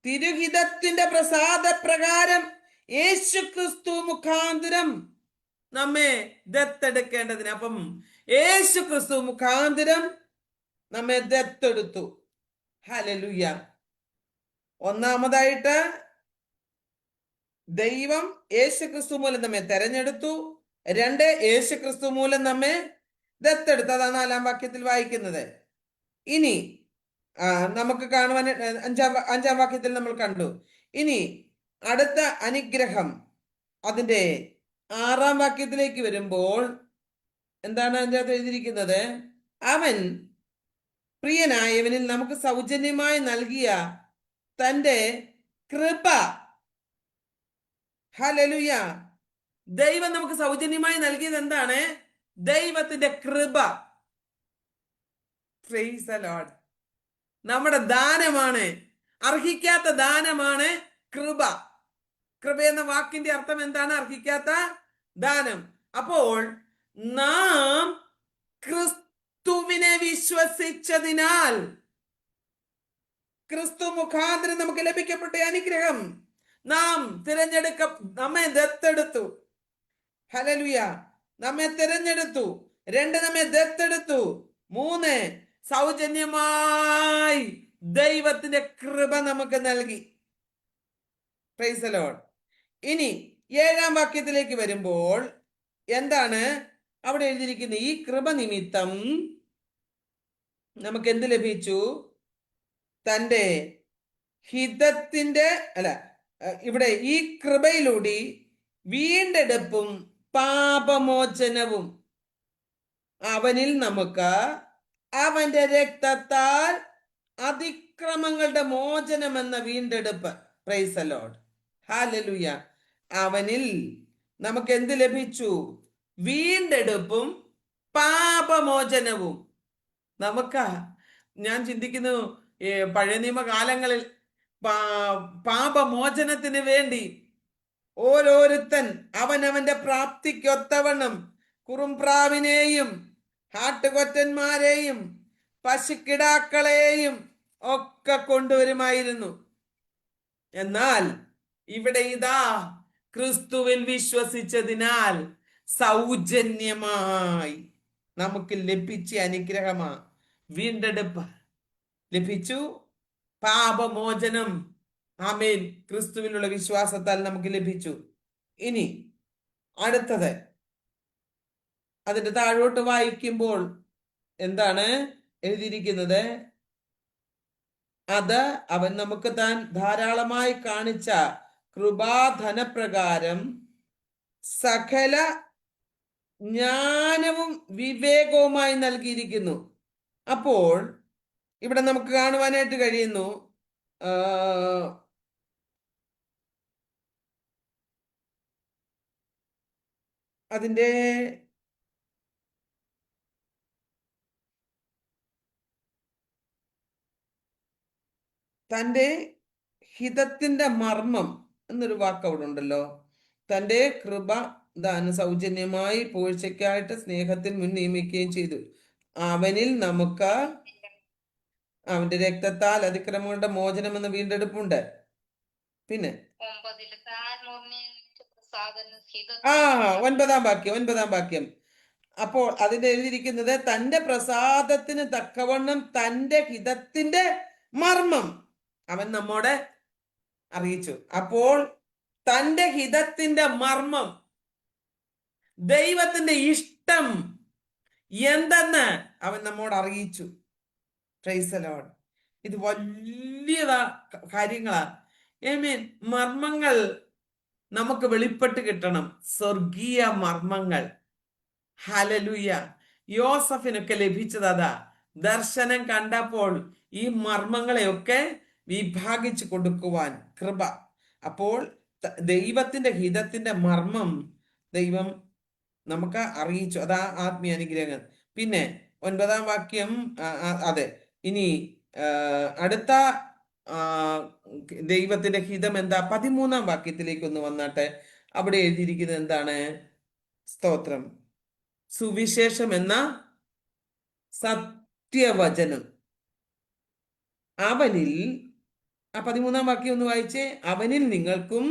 തിരുഹിതത്തിന്റെ പ്രസാദപ്രകാരം യേശു ക്രിസ്തു മുഖാന്തരം നമ്മെ ദത്തെടുക്കേണ്ടതിന്. അപ്പം യേശു ക്രിസ്തു മുഖാന്തരം നമ്മെ ദത്തെടുത്തു. ഹല്ലേലൂയ. ഒന്നാമതായിട്ട് ദൈവം യേശു ക്രിസ്തു മൂലം നമ്മെ തെരഞ്ഞെടുത്തു. 2, യേശു ക്രിസ്തു മൂലം നമ്മെ ദത്തെടുത്തു. അതാണ് 4-ാം വാക്യത്തിൽ വായിക്കുന്നത്. ഇനി നമുക്ക് കാണുവാൻ 5-ാം വാക്യത്തിൽ നമ്മൾ കണ്ടു. ഇനി അടുത്ത അനുഗ്രഹം അതിന്റെ 6-ാം വാക്യത്തിലേക്ക് വരുമ്പോൾ എന്താണ് അതിൻ്റെ അകത്ത് എഴുതിയിരിക്കുന്നത്? അവൻ പ്രിയനായവനിൽ നമുക്ക് സൗജന്യമായി നൽകിയ തന്റെ കൃപ. ഹല്ലേലൂയ. ദൈവം നമുക്ക് സൗജന്യമായി നൽകിയത് എന്താണ്? ദൈവത്തിന്റെ കൃപ. Price the Lord. നമ്മുടെ ദാനമാണ്, അർഹിക്കാത്ത ദാനമാണ് കൃപ. കൃപ എന്ന വാക്കിന്റെ അർത്ഥം എന്താണ്? അർഹിക്കാത്ത ദാനം. അപ്പോൾ നാം ക്രിസ്തുവിനെ വിശ്വസിച്ചതിനാൽ ക്രിസ്തു മുഖാന്തരം നമുക്ക് ലഭിക്കപ്പെട്ട അനുഗ്രഹം, നാം നമ്മെ ദത്തെടുത്തു. ഹല്ലേലൂയ. നമ്മെ തിരഞ്ഞെടുത്തു. 2, നമ്മെ ദത്തെടുത്തു. 3, സൗജന്യമായി ദൈവത്തിന്റെ കൃപ നമുക്ക് നൽകി. Price the Lord. ഇനി 7-ാം വാക്യത്തിലേക്ക് വരുമ്പോൾ എന്താണ് അവിടെ എഴുതിയിരിക്കുന്നത്? ഈ കൃപ നിമിത്തം നമുക്ക് എന്ത് ലഭിച്ചു? തന്റെ ഹിതത്തിന്റെ ഇവിടെ ഈ കൃപയിലൂടെ വീണ്ടെടുപ്പും പാപമോചനവും അവനിൽ നമുക്ക് അവന്റെ രക്തത്താൽ അതിക്രമങ്ങളുടെ മോചനം എന്ന വീണ്ടെടുപ്പ്. Price the Lord. ഹല്ലേലൂയ. അവനിൽ നമുക്ക് എന്ത് ലഭിച്ചു? വീണ്ടെടുപ്പും പാപമോചനവും. ഞാൻ ചിന്തിക്കുന്നു, പഴയ നിയമകാലങ്ങളിൽ പാപമോചനത്തിന് വേണ്ടി ഓരോരുത്തൻ അവനവന്റെ പ്രാപ്തിക്കൊത്തവണ്ണം കുറുംപ്രാവിനെയും ആട്ടുകൊറ്റന്മാരെയും പശുക്കിടാക്കളെയും ഒക്കെ കൊണ്ടുവരുമായിരുന്നു. എന്നാൽ ഇവിടെ ഇതാ ക്രിസ്തുവിൽ വിശ്വസിച്ചതിനാൽ സൗജന്യമായി നമുക്ക് ലഭിച്ച അനുഗ്രഹമാ. വീണ്ടെടുപ്പ് ലഭിച്ചു, പാപമോചനം ആമേൻ ക്രിസ്തുവിലുള്ള വിശ്വാസത്താൽ നമുക്ക് ലഭിച്ചു. ഇനി അടുത്തത് അതിന്റെ താഴോട്ട് വായിക്കുമ്പോൾ എന്താണ് എഴുതിയിരിക്കുന്നത്? അത് അവൻ നമുക്ക് താൻ ധാരാളമായി കാണിച്ച കൃപാധനപ്രകാരം സകല ജ്ഞാനവും വിവേകവുമായി നൽകിയിരിക്കുന്നു. അപ്പോൾ ഇവിടെ നമുക്ക് കാണുവാനായിട്ട് കഴിയുന്നു, അതിൻ്റെ തൻ്റെ ഹിതത്തിന്റെ മർമ്മം എന്നൊരു വാക്ക് അവിടെ ഉണ്ടല്ലോ. തൻ്റെ കൃപ ദാന സൗജന്യമായി പൂഴ്ചയ്ക്കായിട്ട് സ്നേഹത്തിൽ മുൻ നിയമിക്കുകയും ചെയ്തു. അവനിൽ നമുക്ക് അവന്റെ രക്തത്താൽ അതിക്രമങ്ങളുടെ മോചനം എന്ന വീണ്ടെടുപ്പുണ്ട്. പിന്നെ 9-ാം വാക്യം. അപ്പോൾ അതിന്റെ എഴുതിയിരിക്കുന്നത് തന്റെ പ്രസാദത്തിന് തക്കവണ്ണം തന്റെ ഹിതത്തിന്റെ മർമ്മം അവൻ നമ്മോട് അറിയിച്ചു. അപ്പോൾ തന്റെ ഹിതത്തിന്റെ മർമ്മം, ദൈവത്തിന്റെ ഇഷ്ടം എന്തെന്ന് അവൻ നമ്മോട് അറിയിച്ചു. Price the Lord. ഇത് വലിയ കാര്യങ്ങളാ. ആമേൻ. മർമ്മങ്ങൾ നമുക്ക് വെളിപ്പെട്ട് കിട്ടണം, സ്വർഗീയ മർമ്മങ്ങൾ. ഹല്ലേലൂയ. യോസഫിനൊക്കെ ലഭിച്ചത് അതാ. ദർശനം കണ്ടപ്പോൾ ഈ മർമ്മങ്ങളെയൊക്കെ വിഭാഗിച്ചു കൊടുക്കുവാൻ കൃപ. അപ്പോൾ ദൈവത്തിന്റെ ഹിതത്തിന്റെ മർമ്മം ദൈവം നമുക്ക് അറിയിച്ചു. അതാ ആത്മീയ അനുഗ്രഹങ്ങൾ. പിന്നെ 9-ാം വാക്യം. അതെ, ഇനി അടുത്ത ദൈവത്തിന്റെ ഹിതം എന്താ? 13-ാം വാക്യത്തിലേക്ക് ഒന്ന് വന്നാട്ടെ. അവിടെ എഴുതിയിരിക്കുന്നത് എന്താണ്? സ്തോത്രം. സുവിശേഷം എന്ന സത്യവചനം അവനിൽ. 13-ാം വാക്യം ഒന്ന് വായിച്ചേ. അവനിൽ നിങ്ങൾക്കും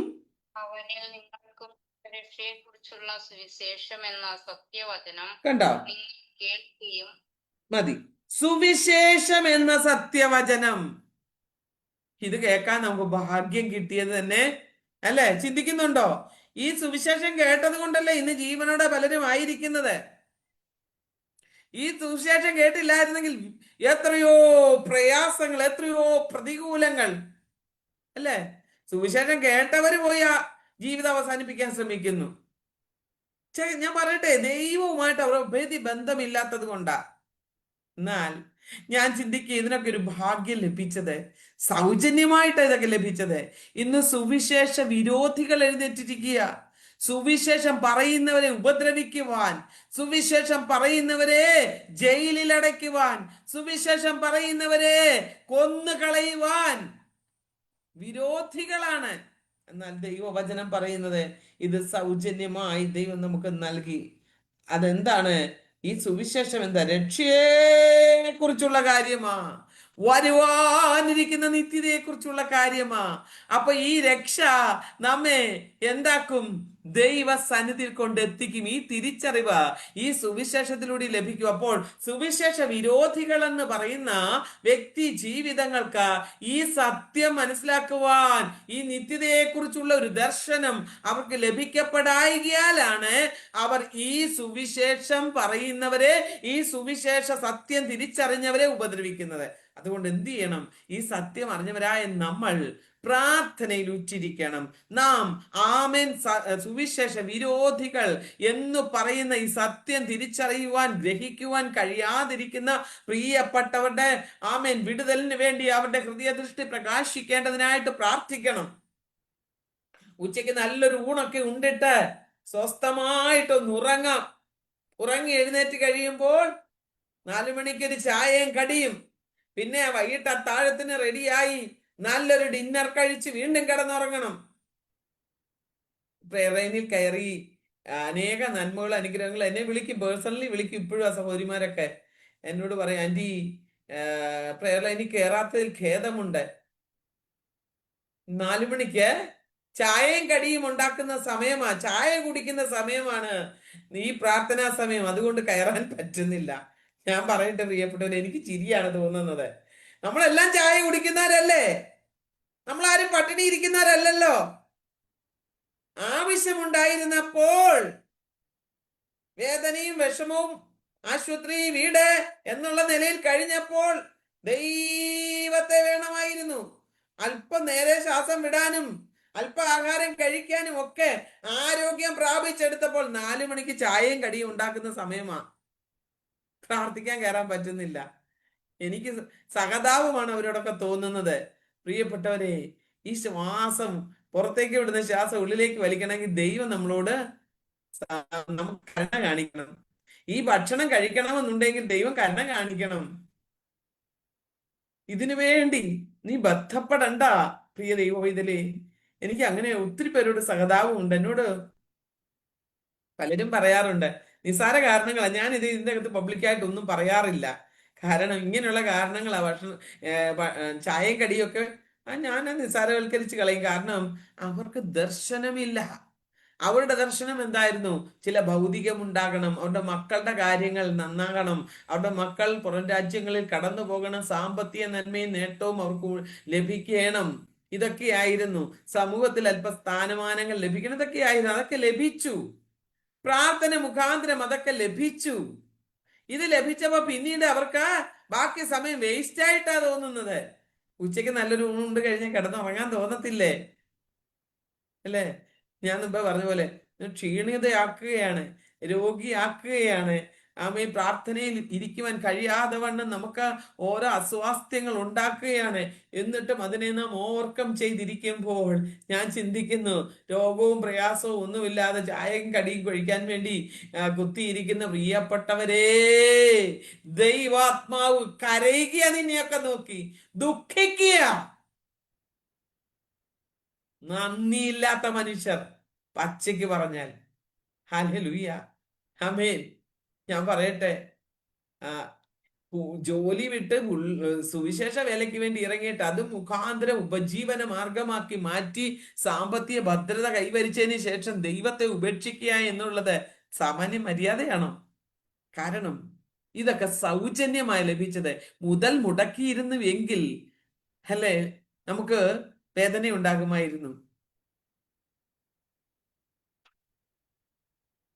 കുറിച്ചുള്ള സുവിശേഷം എന്ന സത്യവചനം കണ്ടോ? നിങ്ങൾ കേൾക്കുകയും മതി. സുവിശേഷം എന്ന സത്യവചനം, ഇത് കേൾക്കാൻ നമുക്ക് ഭാഗ്യം കിട്ടിയത് തന്നെ അല്ലേ? ചിന്തിക്കുന്നുണ്ടോ? ഈ സുവിശേഷം കേട്ടത് കൊണ്ടല്ലേ ഇന്ന് ജീവനോടെ പലരും ആയിരിക്കുന്നത്. ഈ സുവിശേഷം കേട്ടില്ലായിരുന്നെങ്കിൽ എത്രയോ പ്രയാസങ്ങൾ, എത്രയോ പ്രതികൂലങ്ങൾ അല്ലേ? സുവിശേഷം കേട്ടവര് പോയി ആ ജീവിതം അവസാനിപ്പിക്കാൻ ശ്രമിക്കുന്നു. ഞാൻ പറയട്ടെ, ദൈവവുമായിട്ട് അവർ ബന്ധമില്ലാത്തത് കൊണ്ടാ. എന്നാൽ ഞാൻ ചിന്തിക്കുക, ഇതിനൊക്കെ ഒരു ഭാഗ്യം ലഭിച്ചത്, സൗജന്യമായിട്ട് ഇതൊക്കെ ലഭിച്ചത്. ഇന്ന് സുവിശേഷ വിരോധികൾ എഴുന്നേറ്റിരിക്കുക. സുവിശേഷം പറയുന്നവരെ ഉപദ്രവിക്കുവാൻ, സുവിശേഷം പറയുന്നവരെ ജയിലിൽ അടയ്ക്കുവാൻ, സുവിശേഷം പറയുന്നവരെ കൊന്നുകളയുവാൻ വിരോധികളാണ്. എന്നാൽ ദൈവവചനം പറയുന്നത് ഇത് സൗജന്യമായി ദൈവം നമുക്ക് നൽകി. അതെന്താണ്? ഈ സുവിശേഷം എന്താ? രക്ഷയെ കുറിച്ചുള്ള കാര്യമാ, വരുവാനിരിക്കുന്ന നിത്യതയെ കുറിച്ചുള്ള കാര്യമാ. അപ്പൊ ഈ രക്ഷ നമ്മെ എന്താക്കും? ദൈവ സന്നിധിയിൽ കൊണ്ടെത്തിക്കും. ഈ തിരിച്ചറിവ് ഈ സുവിശേഷത്തിലൂടെ ലഭിക്കും. അപ്പോൾ സുവിശേഷ വിരോധികൾ എന്ന് പറയുന്ന വ്യക്തി ജീവിതങ്ങൾക്ക് ഈ സത്യം മനസ്സിലാക്കുവാൻ, ഈ നിത്യതയെ കുറിച്ചുള്ള ഒരു ദർശനം അവർക്ക് ലഭിക്കപ്പെടായികയാലാണ് അവർ ഈ സുവിശേഷം പറയുന്നവരെ, ഈ സുവിശേഷ സത്യം തിരിച്ചറിഞ്ഞവരെ ഉപദ്രവിക്കുന്നത്. അതുകൊണ്ട് എന്ത് ചെയ്യണം? ഈ സത്യം അറിഞ്ഞവരായ നമ്മൾ പ്രാർത്ഥനയിൽ ഉറ്റിരിക്കണം. നാം ആമേൻ സുവിശേഷ വിരോധികൾ എന്ന് പറയുന്ന ഈ സത്യം തിരിച്ചറിയുവാൻ, ഗ്രഹിക്കുവാൻ കഴിയാതിരിക്കുന്ന പ്രിയപ്പെട്ടവരുടെ ആമേൻ വിടുതലിന് വേണ്ടി അവരുടെ ഹൃദയദൃഷ്ടി പ്രകാശിക്കേണ്ടതിനായിട്ട് പ്രാർത്ഥിക്കണം. ഉച്ചയ്ക്ക് നല്ലൊരു ഊണൊക്കെ ഉണ്ടിട്ട് സ്വസ്ഥമായിട്ടൊന്ന് ഉറങ്ങാം. ഉറങ്ങി എഴുന്നേറ്റ് കഴിയുമ്പോൾ 4 മണിക്കൊരു ചായയും കടിയും, പിന്നെ വൈകിട്ട് അത്താഴത്തിന് റെഡിയായി നല്ലൊരു ഡിന്നർ കഴിച്ച് വീണ്ടും കിടന്നുറങ്ങണം. പ്രേയറിൽ കയറി അനേക നന്മകൾ, അനുഗ്രഹങ്ങൾ എന്നെ വിളിക്കും, പേഴ്സണലി വിളിക്കും. ഇപ്പോഴും ആ സഹോദരിമാരൊക്കെ എന്നോട് പറയും, ആന്റി പ്രേയർ ലൈനിൽ കയറാത്തതിൽ ഖേദമുണ്ട്. 4 മണിക്ക് ചായയും കടിയും ഉണ്ടാക്കുന്ന സമയമാ, ചായ കുടിക്കുന്ന സമയമാണ് ഈ പ്രാർത്ഥനാ സമയം, അതുകൊണ്ട് കയറാൻ പറ്റുന്നില്ല. ഞാൻ പറയട്ടെ പ്രിയപ്പെട്ടവരെ, എനിക്ക് ചിരിയാണ് തോന്നുന്നത്. നമ്മളെല്ലാം ചായ കുടിക്കുന്നവരല്ലേ, നമ്മളാരും പട്ടിണി ഇരിക്കുന്നവരല്ലല്ലോ. ആവശ്യമുണ്ടായിരുന്നപ്പോൾ വേദനയും വിഷമവും ആശുപത്രി, വീട് എന്നുള്ള നിലയിൽ കഴിഞ്ഞപ്പോൾ ദൈവത്തെ വേണമായിരുന്നു. അല്പം നേരെ ശ്വാസം വിടാനും അല്പ ആഹാരം കഴിക്കാനും ഒക്കെ ആരോഗ്യം പ്രാപിച്ചെടുത്തപ്പോൾ 4 മണിക്ക് ചായയും കടിയും ഉണ്ടാക്കുന്ന സമയമാ. പ്രാർത്ഥിക്കാൻ കയറാൻ പറ്റുന്നില്ല. എനിക്ക് സഹതാപമാണ് അവരോടൊക്കെ തോന്നുന്നത്. പ്രിയപ്പെട്ടവരെ, ഈ ശ്വാസം പുറത്തേക്ക് വിടുന്ന ശ്വാസം ഉള്ളിലേക്ക് വലിക്കണമെങ്കിൽ ദൈവം നമ്മളോട് നമുക്ക് കരുണ കാണിക്കണം. ഈ ഭക്ഷണം കഴിക്കണമെന്നുണ്ടെങ്കിൽ ദൈവം കരുണ കാണിക്കണം. ഇതിനു വേണ്ടി നീ ബന്ധപ്പെടണ്ട പ്രിയ ദൈവവൈതലേ. എനിക്ക് അങ്ങനെ ഒത്തിരി പേരോട് സഹതാപമുണ്ട്. എന്നോട് പലരും പറയാറുണ്ട്, നിസ്സാര കാരണങ്ങളാ. ഞാൻ ഇതിന്റെ അകത്ത് പബ്ലിക്കായിട്ട് ഒന്നും പറയാറില്ല. കാരണം ഇങ്ങനെയുള്ള കാരണങ്ങളാ. ഭക്ഷണം ചായയും കടിയൊക്കെ ഞാൻ നിസ്സാരവൽക്കരിച്ച് കളയും. കാരണം അവർക്ക് ദർശനമില്ല. അവരുടെ ദർശനം എന്തായിരുന്നു? ചില ഭൗതികം ഉണ്ടാകണം, അവരുടെ മക്കളുടെ കാര്യങ്ങൾ നന്നാകണം, അവരുടെ മക്കൾ പുറം രാജ്യങ്ങളിൽ കടന്നു പോകണം, സാമ്പത്തിക നന്മയും നേട്ടവും അവർക്ക് ലഭിക്കണം. ഇതൊക്കെയായിരുന്നു. സമൂഹത്തിൽ അല്പ സ്ഥാനമാനങ്ങൾ ലഭിക്കണം, ഇതൊക്കെയായിരുന്നു. അതൊക്കെ ലഭിച്ചു. പ്രാർത്ഥന മുഖാന്തരം അതൊക്കെ ലഭിച്ചു. ഇത് ലഭിച്ചപ്പോ പിന്നീട് അവർക്ക് ബാക്കി സമയം വേസ്റ്റ് ആയിട്ടാ തോന്നുന്നത്. ഉച്ചയ്ക്ക് നല്ലൊരു ഊണുണ്ട് കഴിഞ്ഞാൽ കിടന്നുറങ്ങാൻ തോന്നത്തില്ലേ? അല്ലേ? ഞാൻ മുമ്പേ പറഞ്ഞ പോലെ ക്ഷീണിതയാക്കുകയാണ്, രോഗിയാക്കുകയാണ്. ആമേ പ്രാർത്ഥനയിൽ ഇരിക്കുവാൻ കഴിയാതെ വണ്ണം നമുക്ക് ഓരോ അസ്വാസ്ഥ്യങ്ങൾ ഉണ്ടാക്കുകയാണ്. എന്നിട്ടും അതിനെ നാം ഓവർകം ചെയ്തിരിക്കുമ്പോൾ ഞാൻ ചിന്തിക്കുന്നു, രോഗവും പ്രയാസവും ഒന്നുമില്ലാതെ ചായയും കടിയും കഴിക്കാൻ വേണ്ടി കുത്തിയിരിക്കുന്ന പ്രിയപ്പെട്ടവരെ, ദൈവാത്മാവ് കരയുക, നിന്നെയൊക്കെ നോക്കി ദുഃഖിക്കുക. നന്ദിയില്ലാത്ത മനുഷ്യർ, പച്ചയ്ക്ക് പറഞ്ഞാൽ. ഹല്ലേലൂയ, ആമേൻ. ഞാൻ പറയട്ടെ, ജോലി വിട്ട് സുവിശേഷ വേലയ്ക്ക് വേണ്ടി ഇറങ്ങിയിട്ട് അത് മുഖാന്തരം ഉപജീവന മാർഗമാക്കി മാറ്റി സാമ്പത്തിക ഭദ്രത കൈവരിച്ചതിന് ശേഷം ദൈവത്തെ ഉപേക്ഷിക്കുക എന്നുള്ളത് സാമാന്യ മര്യാദയാണോ? കാരണം ഇതൊക്കെ സൗജന്യമായി ലഭിച്ചത്. മുതൽ മുടക്കിയിരുന്നു എങ്കിൽ അല്ലേ നമുക്ക് വേദന ഉണ്ടാകുമായിരുന്നു.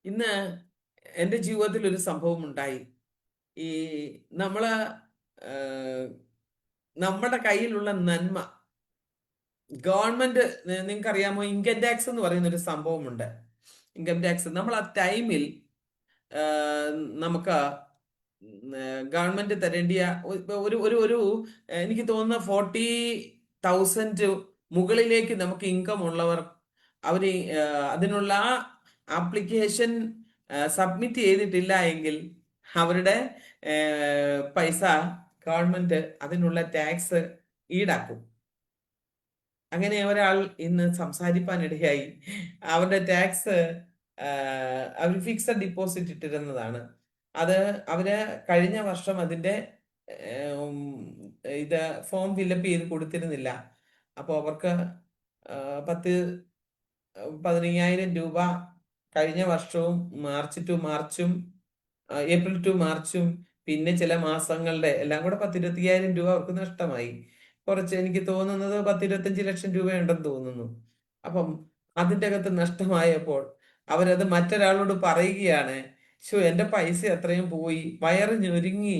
ഇന്ന് എൻ്റെ ജീവിതത്തിൽ ഒരു സംഭവം ഉണ്ടായി. ഈ നമ്മള് നമ്മുടെ കയ്യിലുള്ള നന്മ ഗവൺമെന്റ്, നിങ്ങൾക്ക് അറിയാമോ, ഇൻകം ടാക്സ് എന്ന് പറയുന്ന ഒരു സംഭവമുണ്ട്. ഇൻകം ടാക്സ് നമ്മൾ ആ ടൈമിൽ നമുക്ക് ഗവൺമെന്റ് തരേണ്ടിയ ഒരു ഒരു ഒരു എനിക്ക് തോന്നുന്ന 40,000 മുകളിലേക്ക് നമുക്ക് ഇൻകം ഉള്ളവർ അവര് അതിനുള്ള ആപ്ലിക്കേഷൻ സബ്മിറ്റ് ചെയ്തിട്ടില്ല എങ്കിൽ അവരുടെ പൈസ ഗവൺമെന്റ് അതിനുള്ള ടാക്സ് ഈടാക്കും. അങ്ങനെ ഒരാൾ ഇന്ന് സംസാരിപ്പാനിടയായി. അവരുടെ ടാക്സ് അവർ ഫിക്സഡ് ഡിപ്പോസിറ്റ് ഇട്ടിരുന്നതാണ്. അത് അവര് കഴിഞ്ഞ വർഷം അതിന്റെ ഇത് ഫോം ഫില്ലപ്പ് ചെയ്ത് കൊടുത്തിരുന്നില്ല. അപ്പോൾ അവർക്ക് 10,000-15,000 രൂപ കഴിഞ്ഞ വർഷവും മാർച്ച് ടു മാർച്ചും ഏപ്രിൽ ടു മാർച്ചും പിന്നെ ചില മാസങ്ങളുടെ എല്ലാം കൂടെ 10,000-20,000 രൂപ അവർക്ക് നഷ്ടമായി. കുറച്ച് എനിക്ക് തോന്നുന്നത് 10-25 ലക്ഷം രൂപയുണ്ടെന്ന് തോന്നുന്നു. അപ്പം അതിൻ്റെ അകത്ത് നഷ്ടമായപ്പോൾ അവരത് മറ്റൊരാളോട് പറയുകയാണ്, ഷോ എൻ്റെ പൈസ അത്രയും പോയി, വയറ് ഞൊരുങ്ങി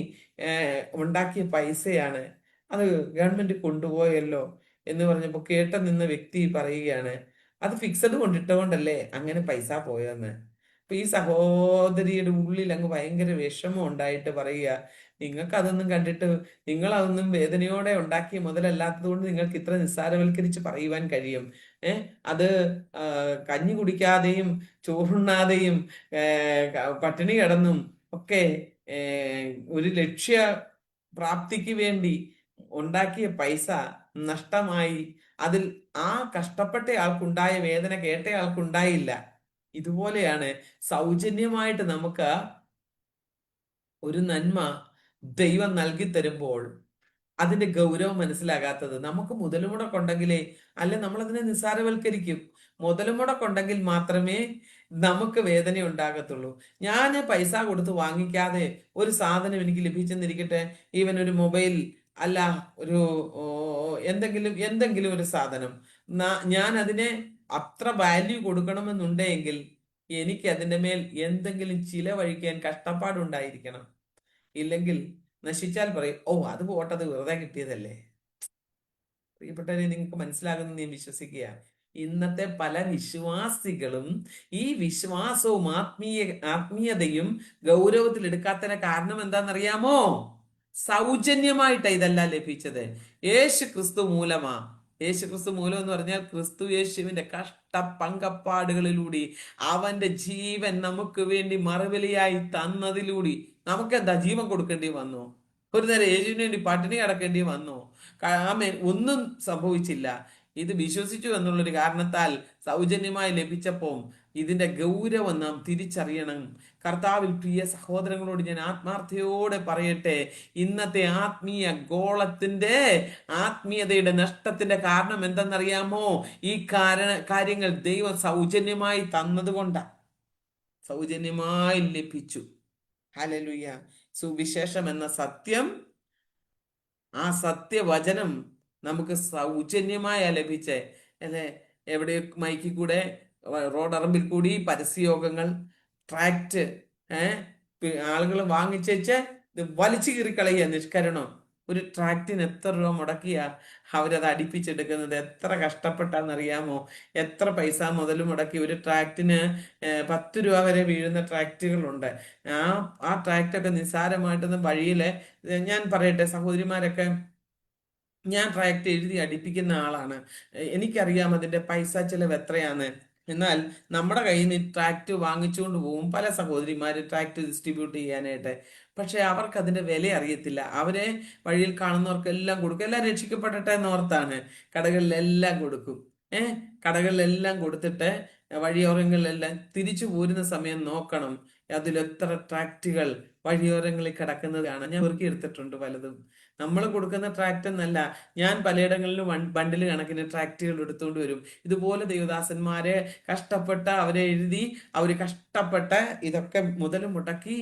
ഉണ്ടാക്കിയ പൈസയാണ്, അത് ഗവൺമെന്റ് കൊണ്ടുപോയല്ലോ എന്ന് പറഞ്ഞപ്പോൾ കേട്ട നിന്ന വ്യക്തി പറയുകയാണ്, അത് ഫിക്സഡ് കൊണ്ടിട്ടുകൊണ്ടല്ലേ അങ്ങനെ പൈസ പോയെന്ന്. അപ്പൊ ഈ സഹോദരിയുടെ ഉള്ളിൽ അങ്ങ് ഭയങ്കര വിഷമം ഉണ്ടായിട്ട് പറയുക, നിങ്ങൾക്ക് അതൊന്നും കണ്ടിട്ട് നിങ്ങൾ അതൊന്നും വേദനയോടെ ഉണ്ടാക്കിയ മുതലല്ലാത്തത് കൊണ്ട് നിങ്ങൾക്ക് ഇത്ര നിസ്സാരവൽക്കരിച്ച് പറയുവാൻ കഴിയും. അത് കഞ്ഞി കുടിക്കാതെയും ചോറുണ്ണാതെയും പട്ടിണി കിടന്നും ഒക്കെ ഒരു ലക്ഷ്യ പ്രാപ്തിക്ക് വേണ്ടി ഉണ്ടാക്കിയ പൈസ നഷ്ടമായി. അതിൽ ആ കഷ്ടപ്പെട്ട ആൾക്കുണ്ടായ വേദന കേട്ട ആൾക്കുണ്ടായില്ല. ഇതുപോലെയാണ് സൗജന്യമായിട്ട് നമുക്ക് ഒരു നന്മ ദൈവം നൽകി തരുമ്പോൾ അതിന്റെ ഗൗരവം മനസ്സിലാകാത്തത്. നമുക്ക് മുതലുമുടക്കുണ്ടെങ്കിലേ, അല്ലെ നമ്മളതിനെ നിസ്സാരവൽക്കരിക്കും. മുതലുമുടക്കുണ്ടെങ്കിൽ മാത്രമേ നമുക്ക് വേദന ഉണ്ടാകത്തുള്ളൂ. ഞാൻ പൈസ കൊടുത്ത് വാങ്ങിക്കാതെ ഒരു സാധനം എനിക്ക് ലഭിച്ചെന്നിരിക്കട്ടെ, ഈവൻ ഒരു മൊബൈൽ അല്ല, ഒരു എന്തെങ്കിലും ഒരു സാധനം ഞാൻ അതിനെ അത്ര വാല്യൂ കൊടുക്കണമെന്നുണ്ടെങ്കിൽ എനിക്ക് അതിന്റെ മേൽ എന്തെങ്കിലും ചിലവഴിക്കാൻ കഷ്ടപ്പാടുണ്ടായിരിക്കണം. ഇല്ലെങ്കിൽ നശിച്ചാൽ പറയും, ഓ അത് പോട്ടത് വെറുതെ കിട്ടിയതല്ലേ. പ്രിയപ്പെട്ടവരെ, നിങ്ങൾക്ക് മനസ്സിലാകുന്ന ഞാൻ വിശ്വസിക്കുക. ഇന്നത്തെ പല വിശ്വാസികളും ഈ വിശ്വാസവും ആത്മീയതയും ഗൗരവത്തിൽ എടുക്കാത്തതിന് കാരണം എന്താണെന്നറിയാമോ? സൗജന്യമായിട്ട് ഇതെല്ലാം ലഭിച്ചത് യേശു ക്രിസ്തു മൂലമാ. യേശു ക്രിസ്തു മൂലം എന്ന് പറഞ്ഞാൽ ക്രിസ്തു യേശുവിന്റെ കഷ്ടപങ്കപ്പാടുകളിലൂടെ അവന്റെ ജീവൻ നമുക്ക് വേണ്ടി മറുവിലയായി തന്നതിലൂടെ നമുക്ക് എന്താ ജീവൻ കൊടുക്കേണ്ടി വന്നു? ഒരു നേരം യേശുവിന് വേണ്ടി പട്ടിണി കിടക്കേണ്ടി വന്നു? ആമേൻ, ഒന്നും സംഭവിച്ചില്ല. ഇത് വിശ്വസിച്ചു എന്നുള്ളൊരു കാരണത്താൽ സൗജന്യമായി ലഭിച്ചപ്പോൾ ഇതിന്റെ ഗൗരവം നാം തിരിച്ചറിയണം. കർത്താവിൽ പ്രിയ സഹോദരങ്ങളോട് ഞാൻ ആത്മാർത്ഥയോടെ പറയട്ടെ, ഇന്നത്തെ ആത്മീയ ഗോളത്തിന്റെ ആത്മീയതയുടെ നഷ്ടത്തിന്റെ കാരണം എന്തെന്നറിയാമോ? ഈ കാര്യങ്ങൾ ദൈവം സൗജന്യമായി തന്നതുകൊണ്ടാണ്. സൗജന്യമായി ലഭിച്ചു. ഹല്ലേലൂയ. സുവിശേഷം എന്ന സത്യം, ആ സത്യവചനം നമുക്ക് സൗജന്യമായ ലഭിച്ചേ. അല്ലെ, എവിടെ മൈക്കിൽ കൂടെ, റോഡറമ്പിൽ കൂടി പരസ്യയോഗങ്ങൾ, ട്രാക്ട് ആളുകൾ വാങ്ങിച്ചേച്ച് വലിച്ചു കീറിക്കളയുക നിഷ്കരണം. ഒരു ട്രാക്റ്റിന് എത്ര രൂപ മുടക്കിയ അവരത് അടിപ്പിച്ചെടുക്കുന്നത്? എത്ര കഷ്ടപ്പെട്ടാന്നറിയാമോ? എത്ര പൈസ മുതൽ മുടക്കി ഒരു ട്രാക്റ്റിന് 10 രൂപ വരെ വീഴുന്ന ട്രാക്റ്റുകളുണ്ട്. ആ ട്രാക്റ്റൊക്കെ നിസ്സാരമായിട്ടൊന്നും വഴിയില്, ഞാൻ പറയട്ടെ സഹോദരിമാരൊക്കെ, ഞാൻ ട്രാക്ട് എഴുതി അടിപ്പിക്കുന്ന ആളാണ്. എനിക്കറിയാം അതിന്റെ പൈസ ചെലവ് എത്രയാണ്. എന്നാൽ നമ്മുടെ കയ്യിൽ നിന്ന് ട്രാക്ട് വാങ്ങിച്ചുകൊണ്ട് പോകും പല സഹോദരിമാര് ട്രാക്ട് ഡിസ്ട്രിബ്യൂട്ട് ചെയ്യാനായിട്ട്. പക്ഷെ അവർക്ക് അതിന്റെ വില അറിയത്തില്ല. അവരെ വഴിയിൽ കാണുന്നവർക്കെല്ലാം കൊടുക്കും. എല്ലാം രക്ഷിക്കപ്പെടട്ടെ എന്നോർത്താണ് കടകളിലെല്ലാം കൊടുക്കും. കടകളിലെല്ലാം കൊടുത്തിട്ട് വഴിയോരങ്ങളിലെല്ലാം തിരിച്ചു പോരുന്ന സമയം നോക്കണം അതിലെത്ര ട്രാക്റ്റുകൾ വഴിയോരങ്ങളിൽ കിടക്കുന്നത് കാണാം. ഞാൻ പെറുക്കി എടുത്തിട്ടുണ്ട് പലതും. നമ്മൾ കൊടുക്കുന്ന ട്രാക്റ്റ് എന്നല്ല, ഞാൻ പലയിടങ്ങളിലും ബണ്ടിൽ കണക്കിന് ട്രാക്റ്റുകൾ എടുത്തുകൊണ്ട് വരും. ഇതുപോലെ ദൈവദാസന്മാരെ കഷ്ടപ്പെട്ട അവരെ എഴുതി അവര് കഷ്ടപ്പെട്ട ഇതൊക്കെ മുതൽ മുടക്കി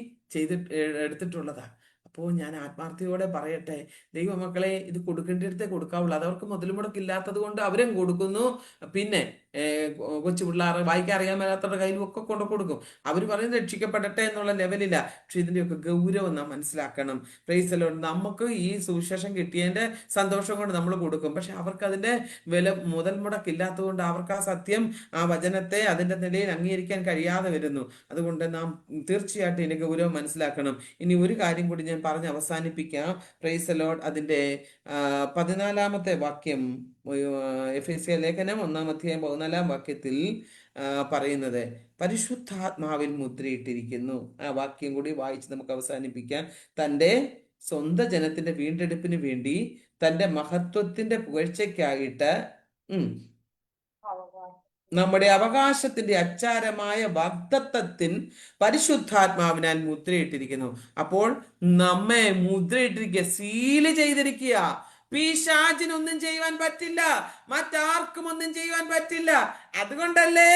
എടുത്തിട്ടുള്ളതാ. അപ്പോൾ ഞാൻ ആത്മാർത്ഥതയോടെ പറയട്ടെ, ദൈവമക്കളെ, ഇത് കൊടുക്കേണ്ടിടത്തേ കൊടുക്കാവുള്ളൂ. അത് അവർക്ക് മുതൽ മുടക്കില്ലാത്തത് കൊണ്ട് അവരും കൊടുക്കുന്നു. പിന്നെ കൊച്ചു പിള്ളേർ വായിക്കാൻ അറിയാൻ മേലാത്തവരുടെ കയ്യിലും ഒക്കെ കൊണ്ട് കൊടുക്കും. അവർ പറയുന്നത് രക്ഷിക്കപ്പെടട്ടെ എന്നുള്ള ലെവലില്ല. പക്ഷെ ഇതിന്റെയൊക്കെ ഗൗരവം നാം മനസ്സിലാക്കണം. Price the Lord. നമുക്ക് ഈ സുവിശേഷം കിട്ടിയതിന്റെ സന്തോഷം കൊണ്ട് നമ്മൾ കൊടുക്കും. പക്ഷെ അവർക്ക് അതിന്റെ വില മുതൽ മുടക്കില്ലാത്തത് കൊണ്ട് അവർക്ക് ആ സത്യം, ആ വചനത്തെ അതിന്റെ നിലയിൽ അംഗീകരിക്കാൻ കഴിയാതെ വരുന്നു. അതുകൊണ്ട് നാം തീർച്ചയായിട്ടും ഇതിന്റെ ഗൗരവം മനസ്സിലാക്കണം. ഇനി ഒരു കാര്യം കൂടി ഞാൻ പറഞ്ഞ് അവസാനിപ്പിക്കാം. Price the Lord. അതിന്റെ 14-ാമത്തെ വാക്യം, എഫെസ്യ ലേഖനം 1-ാം അധ്യായം 14-ാം വാക്യത്തിൽ പറയുന്നത് പരിശുദ്ധാത്മാവിൽ മുദ്രയിട്ടിരിക്കുന്നു. ആ വാക്യം കൂടി വായിച്ച് നമുക്ക് അവസാനിപ്പിക്കാം. തൻ്റെ സ്വന്തം ജനത്തിന്റെ വീണ്ടെടുപ്പിന് വേണ്ടി തൻ്റെ മഹത്വത്തിന്റെ പുകഴ്ചയ്ക്കായിട്ട് നമ്മുടെ അവകാശത്തിന്റെ അച്ചാരമായ വാഗ്ദത്തത്തിൻ പരിശുദ്ധാത്മാവിനാൽ മുദ്രയിട്ടിരിക്കുന്നു. അപ്പോൾ നമ്മെ മുദ്രയിട്ടിരിക്കുക, സീല് ചെയ്തിരിക്കുക. പിശാചിനൊന്നും ചെയ്യുവാൻ പറ്റില്ല, മറ്റാർക്കും ഒന്നും ചെയ്യുവാൻ പറ്റില്ല. അതുകൊണ്ടല്ലേ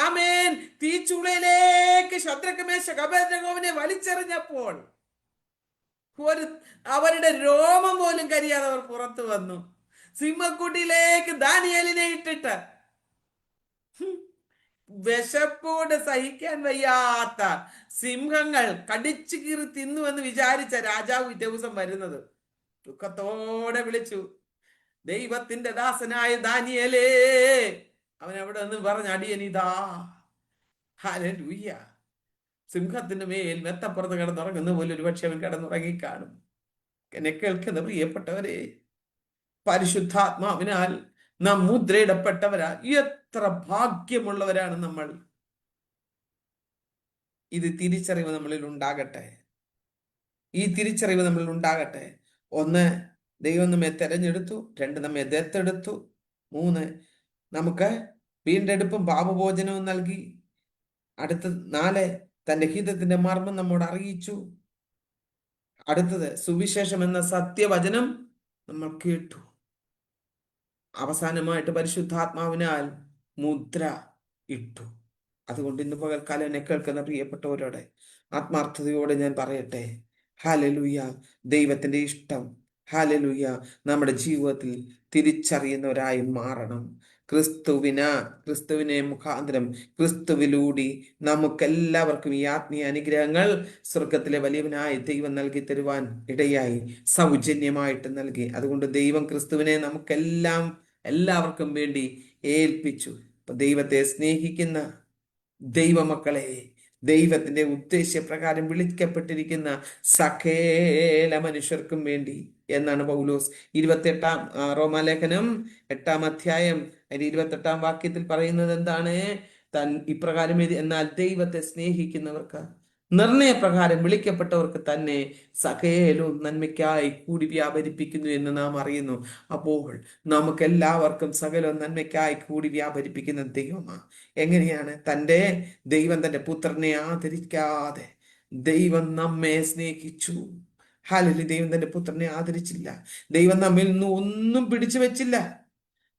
ആമേൻ തീച്ചുളയിലേക്ക് ശദ്രക്ക് മേശക്ക് അബേദ്നെഗോവിനെ വലിച്ചെറിഞ്ഞപ്പോൾ അവരുടെ രോമം പോലും കരിയാതെ അവർ പുറത്തു വന്നു. സിംഹക്കുട്ടിയിലേക്ക് ദാനിയേലിനെ ഇട്ടിട്ട് വിശപ്പോട് സഹിക്കാൻ വയ്യാത്ത സിംഹങ്ങൾ കടിച്ചു കീറി തിന്നുവെന്ന് വിചാരിച്ച രാജാവ് ദിവസം വരുന്നത് ദുഃഖത്തോടെ വിളിച്ചു, ദൈവത്തിന്റെ ദാസനായ ദാനിയേലേ. അവൻ അവിടെ നിന്ന് പറഞ്ഞ, അടിയനിതാ. ഹല്ലേലൂയ. സിംഹത്തിന്റെ മേൽ മെത്തപ്പുറത്ത് കിടന്നുറങ്ങുന്ന പോലെ ഒരുപക്ഷെ അവൻ കിടന്നുറങ്ങിക്കാണും. എന്നെ കേൾക്കുന്ന പ്രിയപ്പെട്ടവരെ, പരിശുദ്ധാത്മാവിനാൽ നാം മുദ്രയിടപ്പെട്ടവരാ. എത്ര ഭാഗ്യമുള്ളവരാണ് നമ്മൾ. ഇത് തിരിച്ചറിവ് നമ്മളിൽ ഉണ്ടാകട്ടെ. ഈ തിരിച്ചറിവ് നമ്മളിൽ ഉണ്ടാകട്ടെ. 1, ദൈവം നമ്മെ തെരഞ്ഞെടുത്തു. 2, നമ്മെ ദത്തെടുത്തു. 3, നമുക്ക് വീണ്ടെടുപ്പും പാപഭോജനവും നൽകി. 4, തന്റെ ഹിതത്തിന്റെ മർമ്മം നമ്മോട് അറിയിച്ചു. അടുത്തത്, സുവിശേഷം എന്ന സത്യവചനം നമ്മൾ കേട്ടു. അവസാനമായിട്ട് പരിശുദ്ധാത്മാവിനാൽ മുദ്ര ഇട്ടു. അതുകൊണ്ട് ഇന്ന് പകൽക്കാലം എന്നെ കേൾക്കുന്ന പ്രിയപ്പെട്ടവരോടെ ആത്മാർത്ഥതയോടെ ഞാൻ പറയട്ടെ, ഹല്ലേലൂയ. ദൈവത്തിന്റെ ഇഷ്ടം, ഹല്ലേലൂയ, നമ്മുടെ ജീവിതത്തിൽ തിരിച്ചറിയുന്നവരായി മാറണം. ക്രിസ്തുവിനെ മുഖാന്തരം, ക്രിസ്തുവിലൂടെ നമുക്കെല്ലാവർക്കും ഈ ആത്മീയ അനുഗ്രഹങ്ങൾ സ്വർഗത്തിലെ വലിയവനായ ദൈവം നൽകി തരുവാൻ ഇടയായി, സൗജന്യമായിട്ട് നൽകി. അതുകൊണ്ട് ദൈവം ക്രിസ്തുവിനെ എല്ലാവർക്കും വേണ്ടി ഏൽപ്പിച്ചു. അപ്പൊ ദൈവത്തെ സ്നേഹിക്കുന്ന ദൈവമക്കളെ, ദൈവത്തിന്റെ ഉദ്ദേശ്യപ്രകാരം വിളിക്കപ്പെട്ടിരിക്കുന്ന സകല മനുഷ്യർക്കും വേണ്ടി എന്നാണ് പൗലോസ് 28-ാം റോമാലേഖനം 8-ാം അധ്യായം 28-ാം വാക്യത്തിൽ പറയുന്നത്. എന്താണ്? ഇപ്രകാരം എന്നാൽ ദൈവത്തെ സ്നേഹിക്കുന്നവർക്ക്, നിർണയപ്രകാരം വിളിക്കപ്പെട്ടവർക്ക് തന്നെ സകലവും നന്മയ്ക്കായി കൂടി വ്യാപരിപ്പിക്കുന്നു എന്ന് നാം അറിയുന്നു. അപ്പോൾ നമുക്ക് എല്ലാവർക്കും സകലവും നന്മയ്ക്കായി കൂടി വ്യാപരിപ്പിക്കുന്ന ദൈവമാണ്. എങ്ങനെയാണ്? ദൈവം തന്റെ പുത്രനെ ആദരിക്കാതെ ദൈവം നമ്മെ സ്നേഹിച്ചു. ഹല്ലേലൂയ. ദൈവം തന്റെ പുത്രനെ ആദരിച്ചില്ല. ദൈവം നമ്മിൽ നിന്ന് ഒന്നും പിടിച്ചു വെച്ചില്ല.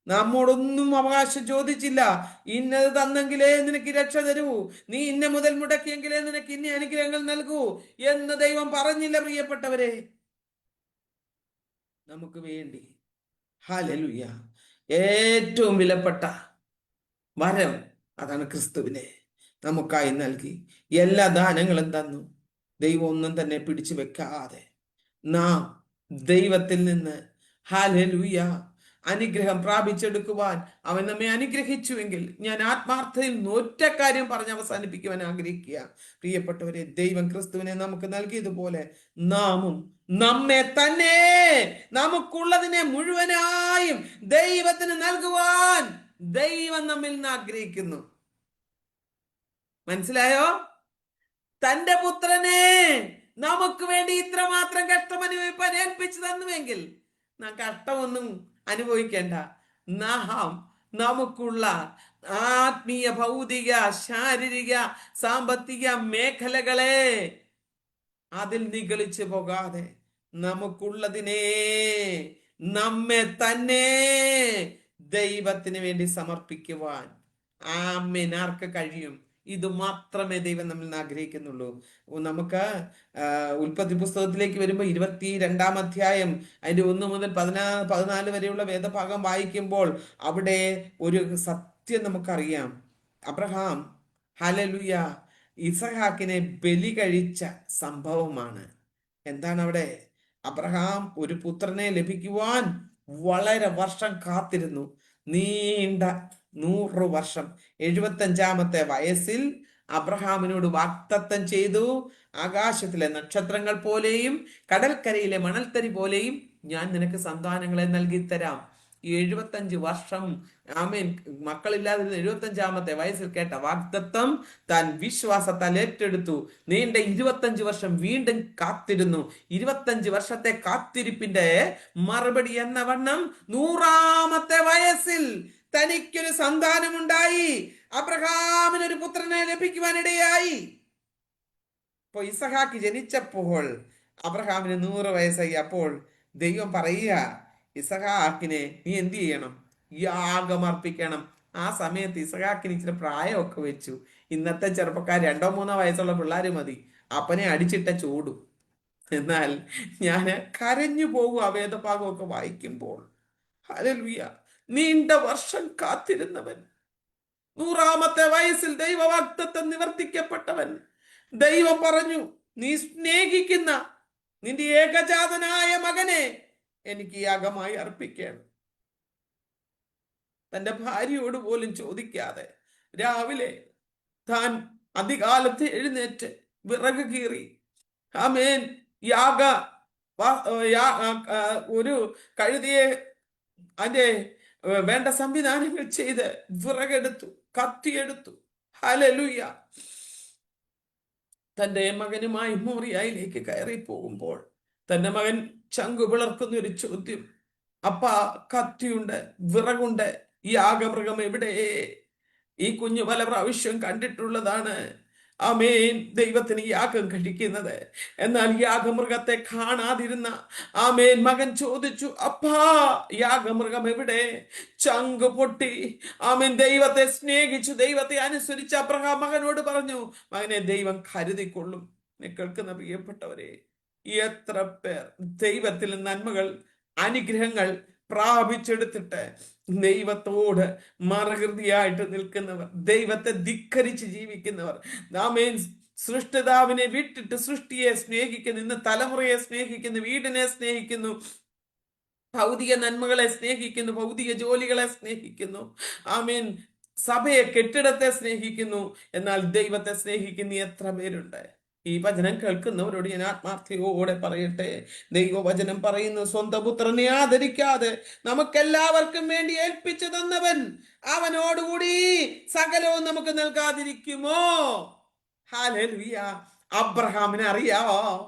നമ്മോടൊന്നും അവകാശം ചോദിച്ചില്ല. ഇന്നത് തന്നെങ്കിലേ നിനക്ക് രക്ഷ തരൂ, നീ ഇന്ന മുതൽ മുടക്കിയെങ്കിലേ നിനക്ക് ഇന്ന അനുഗ്രഹങ്ങൾ നൽകൂ എന്ന് ദൈവം പറഞ്ഞില്ല. പ്രിയപ്പെട്ടവരെ, നമുക്ക് വേണ്ടി ഹല്ലേലൂയ ഏറ്റവും വിലപ്പെട്ട വരം അതാണ് ക്രിസ്തുവിനെ നമുക്കായി നൽകി. എല്ലാ ദാനങ്ങളും തന്നു. ദൈവം ഒന്നും തന്നെ പിടിച്ചു വെക്കാതെ നാം ദൈവത്തിൽ നിന്ന് ഹല്ലേലൂയ അനുഗ്രഹം പ്രാപിച്ചെടുക്കുവാൻ അവൻ നമ്മെ അനുഗ്രഹിച്ചുവെങ്കിൽ, ഞാൻ ആത്മാർത്ഥതയിൽ ഒറ്റ കാര്യം പറഞ്ഞ് അവസാനിപ്പിക്കുവാൻ ആഗ്രഹിക്കുക. പ്രിയപ്പെട്ടവരെ, ദൈവം ക്രിസ്തുവിനെ നമുക്ക് നൽകിയതുപോലെ നാമും നമ്മെ തന്നെ, നമുക്കുള്ളതിനെ മുഴുവനായും ദൈവത്തിന് നൽകുവാൻ ദൈവം നമ്മിൽ നിന്ന് ആഗ്രഹിക്കുന്നു. മനസ്സിലായോ? തന്റെ പുത്രനെ നമുക്ക് വേണ്ടി ഇത്രമാത്രം കഷ്ടം അനുഭവിപ്പാൻ ഏൽപ്പിച്ചു തന്നുവെങ്കിൽ നാം കഷ്ടമൊന്നും അനുഭവിക്കേണ്ട. നമുക്കുള്ള ആത്മീയ, ഭൗതിക, ശാരീരിക, സാമ്പത്തിക മേഖലകളെ അതിൽ നിഗളിച്ചു പോകാതെ നമുക്കുള്ളതിനെ, നമ്മെ തന്നെ ദൈവത്തിന് വേണ്ടി സമർപ്പിക്കുവാൻ ആമേൻ ആർക്ക് കഴിയും? ഇത് മാത്രമേ ദൈവം നമ്മൾ ആഗ്രഹിക്കുന്നുള്ളൂ. നമുക്ക് ഉൽപ്പത്തി പുസ്തകത്തിലേക്ക് വരുമ്പോൾ 22-ാം അധ്യായം അതിന്റെ 1 മുതൽ 14 വരെയുള്ള വേദഭാഗം വായിക്കുമ്പോൾ അവിടെ ഒരു സത്യം നമുക്കറിയാം. അബ്രഹാം ഹല്ലേലൂയ ഇസഹാക്കിനെ ബലി കഴിച്ച സംഭവമാണ്. എന്താണ് അവിടെ? അബ്രഹാം ഒരു പുത്രനെ ലഭിക്കുവാൻ വളരെ വർഷം കാത്തിരുന്നു. നീണ്ട 100 വർഷം. 75-ാമത്തെ വയസ്സിൽ അബ്രഹാമിനോട് വാഗ്ദത്തം ചെയ്തു, ആകാശത്തിലെ നക്ഷത്രങ്ങൾ പോലെയും കടൽക്കരയിലെ മണൽത്തരി പോലെയും ഞാൻ നിനക്ക് സന്താനങ്ങളെ നൽകി തരാം. 75 വർഷം ആമേൻ മക്കളില്ലാതിരുന്ന 75-ാമത്തെ വയസ്സിൽ കേട്ട വാഗ്ദത്തം താൻ വിശ്വാസത്താൽ ഏറ്റെടുത്തു. നീണ്ട 25 വർഷം വീണ്ടും കാത്തിരുന്നു. 25 വർഷത്തെ കാത്തിരിപ്പിന്റെ മറുപടി എന്ന വണ്ണം 100-ാമത്തെ വയസ്സിൽ തനിക്കൊരു സന്താനമുണ്ടായി. അബ്രഹാമിനൊരു പുത്രനെ ലഭിക്കുവാനിടയായി. ഇപ്പൊ ഇസഹാക്ക് ജനിച്ചപ്പോൾ അബ്രഹാമിന് 100 വയസ്സായി. അപ്പോൾ ദൈവം പറയുക, ഇസഹാക്കിനെ നീ എന്ത് ചെയ്യണം? യാഗമർപ്പിക്കണം. ആ സമയത്ത് ഇസഹാക്കിന് ഇച്ചിരി പ്രായമൊക്കെ വെച്ചു. ഇന്നത്തെ ചെറുപ്പക്കാർ 2-3 വയസ്സുള്ള പിള്ളേർ മതി, അപ്പനെ അടിച്ചിട്ട ചൂടും. എന്നാൽ ഞാൻ കരഞ്ഞു പോകും ആ വേദഭാഗമൊക്കെ വായിക്കുമ്പോൾ. ഹല്ലേലൂയ! നീണ്ട വർഷം കാത്തിരുന്നവൻ, 100-ാമത്തെ വയസ്സിൽ ദൈവവാഗ്ദത്തം നിവർത്തിക്കപ്പെട്ടവൻ. ദൈവം പറഞ്ഞു, നീ സ്നേഹിക്കുന്ന നിന്റെ ഏകജാതനായ മകനെ എനിക്ക് യാഗമായി അർപ്പിക്കണം. തന്റെ ഭാര്യയോട് പോലും ചോദിക്കാതെ രാവിലെ താൻ അതികാലത്ത് എഴുന്നേറ്റ് വിറക് കീറി ആമേൻ ഒരു കഴുതിയെ അതിന്റെ വേണ്ട സംവിധാനങ്ങൾ ചെയ്ത് വിറകെടുത്തു, കത്തിയെടുത്തു. ഹല്ലേലൂയ! തന്റെ മകനുമായി മോറിയയിലേക്ക് കയറി പോകുമ്പോൾ തന്റെ മകൻ ചങ്കു പിളർക്കുന്ന ഒരു ചോദ്യം, അപ്പാ കത്തിയുണ്ട്, വിറകുണ്ട്, ഈ യാഗമൃഗം എവിടെ? ഈ കുഞ്ഞു പല പ്രാവശ്യം കണ്ടിട്ടുള്ളതാണ് ആമേൻ ദൈവത്തിന് യാഗം കഴിക്കുന്നത്. എന്നാൽ യാഗമൃഗത്തെ കാണാതിരുന്ന ആമേൻ മകൻ ചോദിച്ചു, അപ്പാ യാഗമൃഗം എവിടെ? ചങ്ക് പൊട്ടി. ആമേൻ ദൈവത്തെ സ്നേഹിച്ചു, ദൈവത്തെ അനുസരിച്ച് അബ്രഹാം മകനോട് പറഞ്ഞു, മകനെ ദൈവം കരുതിക്കൊള്ളും. കേൾക്കുന്ന പ്രിയപ്പെട്ടവരെ, എത്ര പേർ ദൈവത്തിൽ നന്മകൾ അനുഗ്രഹങ്ങൾ പ്രാപിച്ചെടുത്തിട്ട് ദൈവത്തോട് മറുകൃതിയായിട്ട് നിൽക്കുന്നവർ, ദൈവത്തെ ധിക്കരിച്ച് ജീവിക്കുന്നവർ, ആമേൻ സൃഷ്ടിതാവിനെ വിട്ടിട്ട് സൃഷ്ടിയെ സ്നേഹിക്കുന്നു, ഇന്ന് തലമുറയെ സ്നേഹിക്കുന്നു, വീടിനെ സ്നേഹിക്കുന്നു, ഭൗതിക നന്മകളെ സ്നേഹിക്കുന്നു, ഭൗതിക ജോലികളെ സ്നേഹിക്കുന്നു, ആമേൻ സഭയെ കെട്ടിടത്തെ സ്നേഹിക്കുന്നു. എന്നാൽ ദൈവത്തെ സ്നേഹിക്കുന്ന എത്ര പേരുണ്ട്? ഈ വചനം കേൾക്കുന്നവരോട് ഞാൻ ആത്മാർത്ഥയോടെ പറയട്ടെ, ദൈവവചനം പറയുന്നു, സ്വന്തം പുത്രനെ ആദരിക്കാതെ നമുക്കെല്ലാവർക്കും വേണ്ടി ഏൽപ്പിച്ചു തന്നവൻ അവനോടുകൂടി സകലവും നമുക്ക് നൽകാതിരിക്കുമോ? ഹല്ലേലൂയ! അബ്രഹാമിനെ അറിയാം,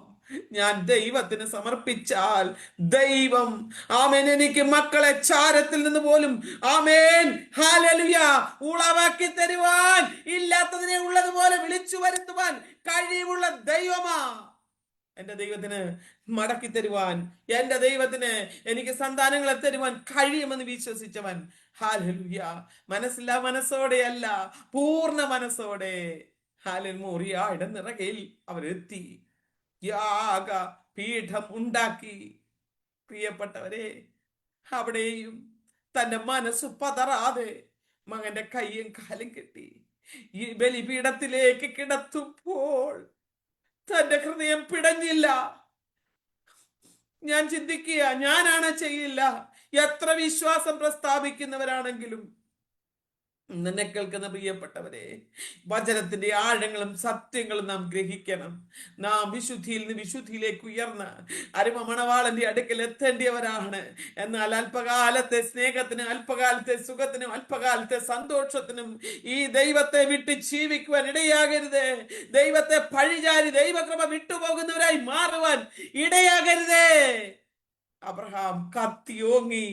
ഞാൻ ദൈവത്തിന് സമർപ്പിച്ചാൽ ദൈവം ആമേൻ എനിക്ക് മക്കളെ ചാരത്തിൽ നിന്ന് പോലും ആമേൻ ഹല്ലേലൂയ ഉളവാക്കി തരുവാൻ, ഇല്ലാത്തതിനെ ഉള്ളതുപോലെ വിളിച്ചു വരുത്തുവാൻ കഴിവുള്ള ദൈവമാ. എന്റെ ദൈവത്തിന് മടക്കി തരുവാൻ, എന്റെ ദൈവത്തിന് എനിക്ക് സന്താനങ്ങളെ തരുവാൻ കഴിയുമെന്ന് വിശ്വസിച്ചവൻ. ഹല്ലേലൂയ! മനസ്സില്ലാ മനസ്സോടെയല്ല, പൂർണ്ണ മനസ്സോടെ ഹല്ലേലൂയ മോറിയയുടെ നിറകയിൽ അവരെത്തി, യാഗ പീഠം ഉണ്ടാക്കി. പ്രിയപ്പെട്ടവരെ, അവിടെയും തന്റെ മനസ്സ് പതറാതെ മകന്റെ കയ്യും കാലും കെട്ടി ഈ ബലിപീഠത്തിലേക്ക് കിടത്തുമ്പോൾ തന്റെ ഹൃദയം പിടഞ്ഞില്ല. ഞാൻ ചിന്തിക്കുക, ഞാനാണ് ചെയ്യില്ല. എത്ര വിശ്വാസം പ്രസ്താവിക്കുന്നവരാണെങ്കിലും നിന്നെ കേൾക്കുന്ന പ്രിയപ്പെട്ടവരെ, വചനത്തിന്റെ ആഴങ്ങളും സത്യങ്ങളും നാം ഗ്രഹിക്കണം. നാം വിശുദ്ധിയിൽ നിന്ന് വിശുദ്ധിയിലേക്ക് ഉയർന്ന് അരുമ മണവാളന്റെ അടുക്കൽ എത്തേണ്ടിയവരാണ്. എന്നാൽ അല്പകാലത്തെ സ്നേഹത്തിനും അല്പകാലത്തെ സുഖത്തിനും അല്പകാലത്തെ സന്തോഷത്തിനും ഈ ദൈവത്തെ വിട്ട് ജീവിക്കുവാൻ ഇടയാകരുത്. ദൈവത്തെ പഴിചാരി ദൈവകൃപ വിട്ടുപോകുന്നവരായി മാറുവാൻ ഇടയാകരുതേ. അബ്രഹാം കത്തിയോങ്ങി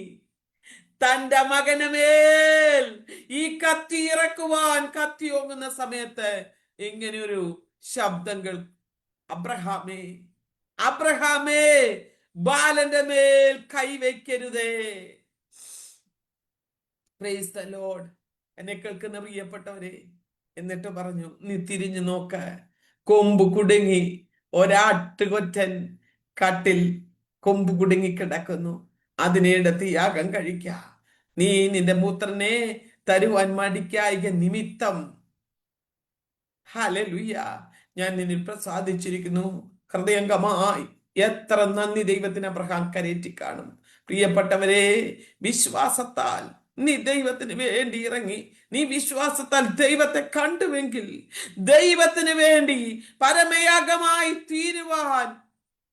തന്റെ മകന് മേൽ ഈ കത്തി ഇറക്കുവാൻ കത്തിയോങ്ങുന്ന സമയത്ത് ഇങ്ങനെയൊരു ശബ്ദങ്ങൾ അബ്രഹാമേ, അബ്രഹാമേ, ബാലന്റെ മേൽ കൈവയ്ക്കരുതേ. Praise the Lord. എന്നെ കേൾക്കുന്ന പ്രിയപ്പെട്ടവരെ, എന്നിട്ട് പറഞ്ഞു, നീ തിരിഞ്ഞു നോക്ക, കൊമ്പ് കുടുങ്ങി ഒരാട്ടുകൊറ്റൻ കാട്ടിൽ കൊമ്പ് കുടുങ്ങി കിടക്കുന്നു, അതിനെടുത്ത് യാഗം കഴിക്ക. നീ നിന്റെ പുത്രനെ തരുവാൻ മടിക്കായിക നിമിത്തം, ഹല്ലേലൂയ, ഞാൻ നിന്നിൽ പ്രസാദിച്ചിരിക്കുന്നു. ഹൃദയംഗമായി എത്ര നന്ദി ദൈവത്തിന് അബ്രഹാം കരേറ്റി കാണും. പ്രിയപ്പെട്ടവരെ, വിശ്വാസത്താൽ നീ ദൈവത്തിന് വേണ്ടി ഇറങ്ങി, നീ വിശ്വാസത്താൽ ദൈവത്തെ കണ്ടുവെങ്കിൽ, ദൈവത്തിന് വേണ്ടി പരമയാഗമായി തീരുവാൻ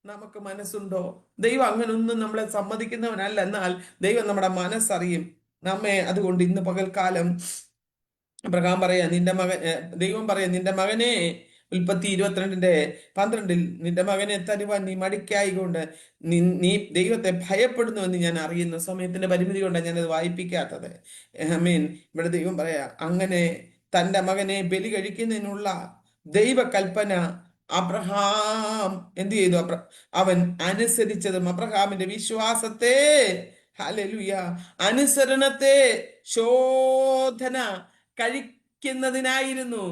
നമുക്ക് മനസ്സുണ്ടോ? ദൈവം അങ്ങനൊന്നും നമ്മളെ സമ്മതിക്കുന്നവനല്ല. എന്നാൽ ദൈവം നമ്മുടെ മനസ്സറിയും നമ്മെ. അതുകൊണ്ട് ഇന്ന് പകൽക്കാലം അബ്രഹാം പറയാ, ദൈവം പറയാ, നിന്റെ മകനെ, ഉൽപ്പത്തി 22:12, നിന്റെ മകനെ തരുവാൻ നീ മടിക്കായികൊണ്ട് നീ ദൈവത്തെ ഭയപ്പെടുന്നുവെന്ന് ഞാൻ അറിയുന്ന സമയത്തിന്റെ പരിമിതി കൊണ്ടാണ് ഞാനത് വായിപ്പിക്കാത്തത്. ആമേൻ. ഇവിടെ ദൈവം പറയാ, അങ്ങനെ തന്റെ മകനെ ബലി കഴിക്കുന്നതിനുള്ള ദൈവകൽപ്പന അബ്രഹാം എന്ത് ചെയ്തു? അവൻ അനുസരിച്ചതും അബ്രഹാമിന്റെ വിശ്വാസത്തെ, ഹല്ലേലൂയ, അനുസരണത്തെ ശോധന കഴിക്കുന്നതിനായിരുന്നു.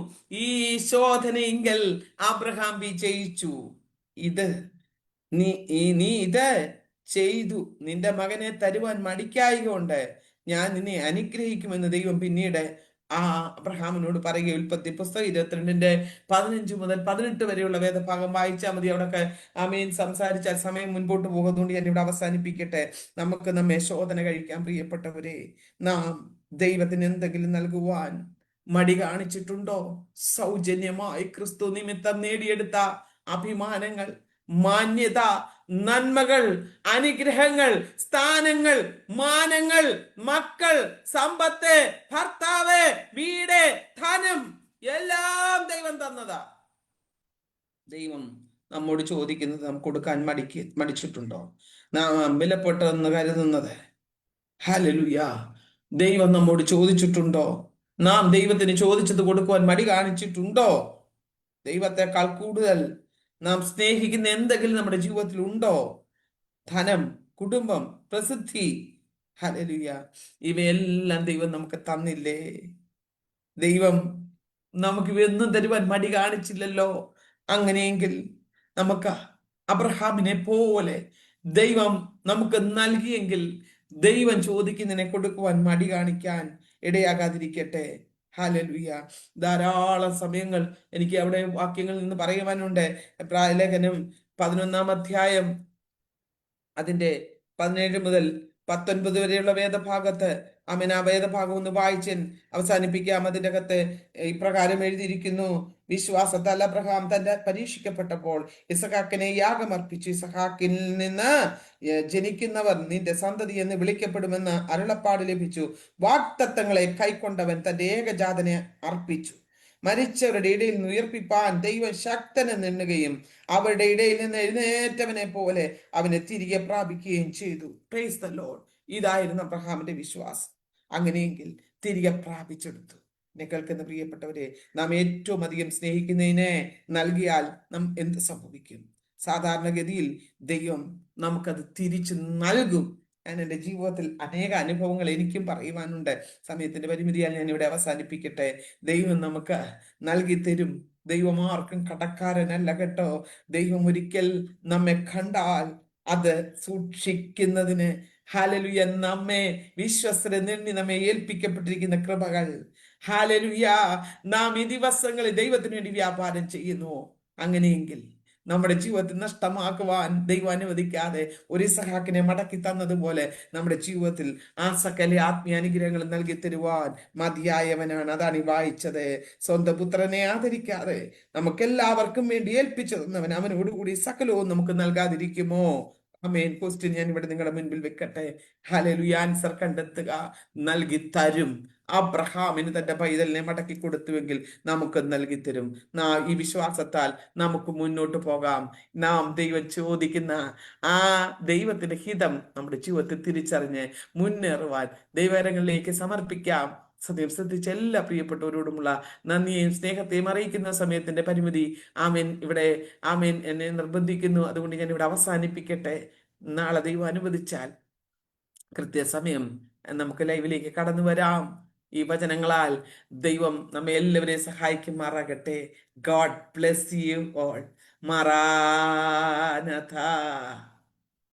ഈ ശോധനയെങ്കിൽ അബ്രഹാം വിജയിച്ചു. ഇത് നീ ഇത് ചെയ്തു, നിന്റെ മകനെ തരുവാൻ മടിക്കായികൊണ്ട് ഞാൻ നിന്നെ അനുഗ്രഹിക്കുമെന്ന് ദൈവം പിന്നീട് ആ അബ്രഹാമിനോട് പറയുക. ഉൽപ്പത്തി പുസ്തകം 22:15 മുതൽ 18 വരെയുള്ള വേദഭാഗം വായിച്ചാൽ മതി. അവിടെയൊക്കെ ആമേൻ സംസാരിച്ചാൽ സമയം മുൻപോട്ട് പോകുന്നതുകൊണ്ട് ഞാൻ ഇവിടെ അവസാനിപ്പിക്കട്ടെ. നമുക്ക് നമ്മെ ശോധന കഴിക്കാൻ പ്രിയപ്പെട്ടവരെ. നാം ദൈവത്തിന് എന്തെങ്കിലും നൽകുവാൻ മടി കാണിച്ചിട്ടുണ്ടോ? സൗജന്യമായി ക്രിസ്തു നിമിത്തം നേടിയെടുത്ത അഭിമാനങ്ങൾ, മാന്യത, നന്മകൾ, അനുഗ്രഹങ്ങൾ, സ്ഥാനങ്ങൾ, മാനങ്ങൾ, മക്കൾ, സമ്പത്ത്, ഭർത്താവ്, വീട്, ധനം, എല്ലാം ദൈവം തന്നതാ. ദൈവം നമ്മോട് ചോദിക്കുന്നത് നാം കൊടുക്കാൻ മടിച്ചിട്ടുണ്ടോ? നാം വിലപ്പെട്ടതെന്ന് കരുതുന്നത്, ഹല്ലേലൂയ, ദൈവം നമ്മോട് ചോദിച്ചിട്ടുണ്ടോ? നാം ദൈവത്തിന് ചോദിച്ചത് കൊടുക്കുവാൻ മടി കാണിച്ചിട്ടുണ്ടോ? ദൈവത്തെക്കാൾ കൂടുതൽ നാം സ്നേഹിക്കുന്ന എന്തെങ്കിലും നമ്മുടെ ജീവിതത്തിൽ ഉണ്ടോ? ധനം, കുടുംബം, പ്രസിദ്ധി, ഹല്ലേലൂയ, ഇവയെല്ലാം ദൈവം നമുക്ക് തന്നില്ലേ? ദൈവം നമുക്ക് ഇവയൊന്നും തരുവാൻ മടി കാണിച്ചില്ലല്ലോ. അങ്ങനെയെങ്കിൽ നമുക്ക് അബ്രഹാമിനെ പോലെ ദൈവം നമുക്ക് നൽകിയെങ്കിൽ ദൈവം ചോദിക്കുന്നതിനെ കൊടുക്കുവാൻ മടി കാണിക്കാൻ ഇടയാകാതിരിക്കട്ടെ. ഹല്ലേലൂയ. ധാരാളം സമയങ്ങൾ എനിക്ക് അവിടെ വാക്യങ്ങളിൽ നിന്ന് പറയുവാനുണ്ട്. ലേഖനം 11-ാം അധ്യായം അതിന്റെ 17 മുതൽ 19 വരെയുള്ള വേദഭാഗത്ത്, ആമേൻ, ആ വേദഭാഗം ഒന്ന് വായിച്ചൻ അവസാനിപ്പിക്കാം. അതിൻ്റെ അകത്ത് ഇപ്രകാരം എഴുതിയിരിക്കുന്നു: വിശ്വാസത്താൽ അബ്രഹാം തന്റെ പരീക്ഷിക്കപ്പെട്ടപ്പോൾ ഇസഹാക്കിനെ യാഗമർപ്പിച്ചു. ഇസഹാക്കിൽ നിന്ന് ജനിക്കുന്നവർ നിന്റെ സന്തതി എന്ന് വിളിക്കപ്പെടുമെന്ന് അരുളപ്പാട് ലഭിച്ചു. വാഗ്ദത്തങ്ങളെ കൈക്കൊണ്ടവൻ തന്റെ ഏകജാതനെ അർപ്പിച്ചു. മരിച്ചവരുടെ ഇടയിൽ നിന്ന് ഉയർപ്പിപ്പാൻ ദൈവം ശക്തനെന്ന് എണ്ണുകയും അവരുടെ ഇടയിൽ നിന്ന് എഴുന്നേറ്റവനെ പോലെ അവനെ തിരികെ പ്രാപിക്കുകയും ചെയ്തു. Praise the Lord. ഇതായിരുന്നു അബ്രഹാമിന്റെ വിശ്വാസം. അങ്ങനെയെങ്കിൽ തിരികെ പ്രാപിച്ചെടുത്തു. എന്നെ കേൾക്കുന്ന പ്രിയപ്പെട്ടവരെ, നാം ഏറ്റവും അധികം സ്നേഹിക്കുന്നതിനെ നൽകിയാൽ നാം എന്ത് സംഭവിക്കും? സാധാരണഗതിയിൽ ദൈവം നമുക്കത് തിരിച്ചു നൽകും. ഞാൻ എൻ്റെ ജീവിതത്തിൽ അനേക അനുഭവങ്ങൾ എനിക്കും പറയുവാനുണ്ട്. സമയത്തിന്റെ പരിമിതിയാൽ ഞാൻ ഇവിടെ അവസാനിപ്പിക്കട്ടെ. ദൈവം നമുക്ക് നൽകി തരും. ദൈവം ആർക്കും കടക്കാരനല്ല കേട്ടോ. ദൈവം ഒരിക്കൽ നമ്മെ കണ്ടാൽ അത് സൂക്ഷിക്കുന്നതിന്, ഹല്ലേലൂയ, നമ്മെ വിശ്വസ്തരെ നിന്നി നമ്മെ ഏൽപ്പിക്കപ്പെട്ടിരിക്കുന്ന കൃപകൾ, ഹല്ലേലൂയ, നാം ഈ ദിവസങ്ങളിൽ ദൈവത്തിന് വേണ്ടി വ്യാപാരം ചെയ്യുന്നു. അങ്ങനെയെങ്കിൽ നമ്മുടെ ജീവിതത്തിൽ നഷ്ടമാക്കുവാൻ ദൈവം അനുവദിക്കാതെ ഒരു ഇസഹാക്കിനെ മടക്കി തന്നതുപോലെ നമ്മുടെ ജീവിതത്തിൽ ആ സകല ആത്മീയ അനുഗ്രഹങ്ങൾ നൽകി തരുവാൻ മതിയായവനാണ്. അതാണ് ഈ വായിച്ചത്. സ്വന്തം പുത്രനെ ആദരിക്കാതെ നമുക്കെല്ലാവർക്കും വേണ്ടി ഏൽപ്പിച്ചു തന്നവൻ അവനോടുകൂടി സകലവും നമുക്ക് നൽകാതിരിക്കുമോ? ആമേൻ. ക്വസ്റ്റ്യൻ ഞാൻ ഇവിടെ നിങ്ങളുടെ മുൻപിൽ വെക്കട്ടെ. ഹല്ലേലൂയ. ആൻസർ കണ്ടെത്തുക. നൽകി തരും. അബ്രഹാമിന് തന്റെ പൈതലിനെ മടക്കി കൊടുത്തുവെങ്കിൽ നമുക്ക് നൽകി തരും. ഈ വിശ്വാസത്താൽ നമുക്ക് മുന്നോട്ട് പോകാം. നാം ദൈവം ചോദിക്കുന്ന ആ ദൈവത്തിന്റെ ഹിതം നമ്മുടെ ജീവിതത്തിൽ തിരിച്ചറിഞ്ഞ് മുന്നേറുവാൻ ദൈവകരങ്ങളിലേക്ക് സമർപ്പിക്കാം. സത്യം ശ്രദ്ധിച്ച എല്ലാ പ്രിയപ്പെട്ടവരോടുമുള്ള നന്ദിയെയും സ്നേഹത്തെയും അറിയിക്കുന്ന സമയത്തിന്റെ പരിമിതി ആമേൻ ഇവിടെ ആമേൻ എന്നെ നിർബന്ധിക്കുന്നു. അതുകൊണ്ട് ഞാൻ ഇവിടെ അവസാനിപ്പിക്കട്ടെ. നാളെ ദൈവം അനുവദിച്ചാൽ കൃത്യസമയം നമുക്ക് ലൈവിലേക്ക് കടന്നു വരാം. ഈ വചനങ്ങളാൽ ദൈവം നമ്മെ എല്ലാവരെയും സഹായിക്കുമാറാകട്ടെ. God bless you all. മറാനഥ.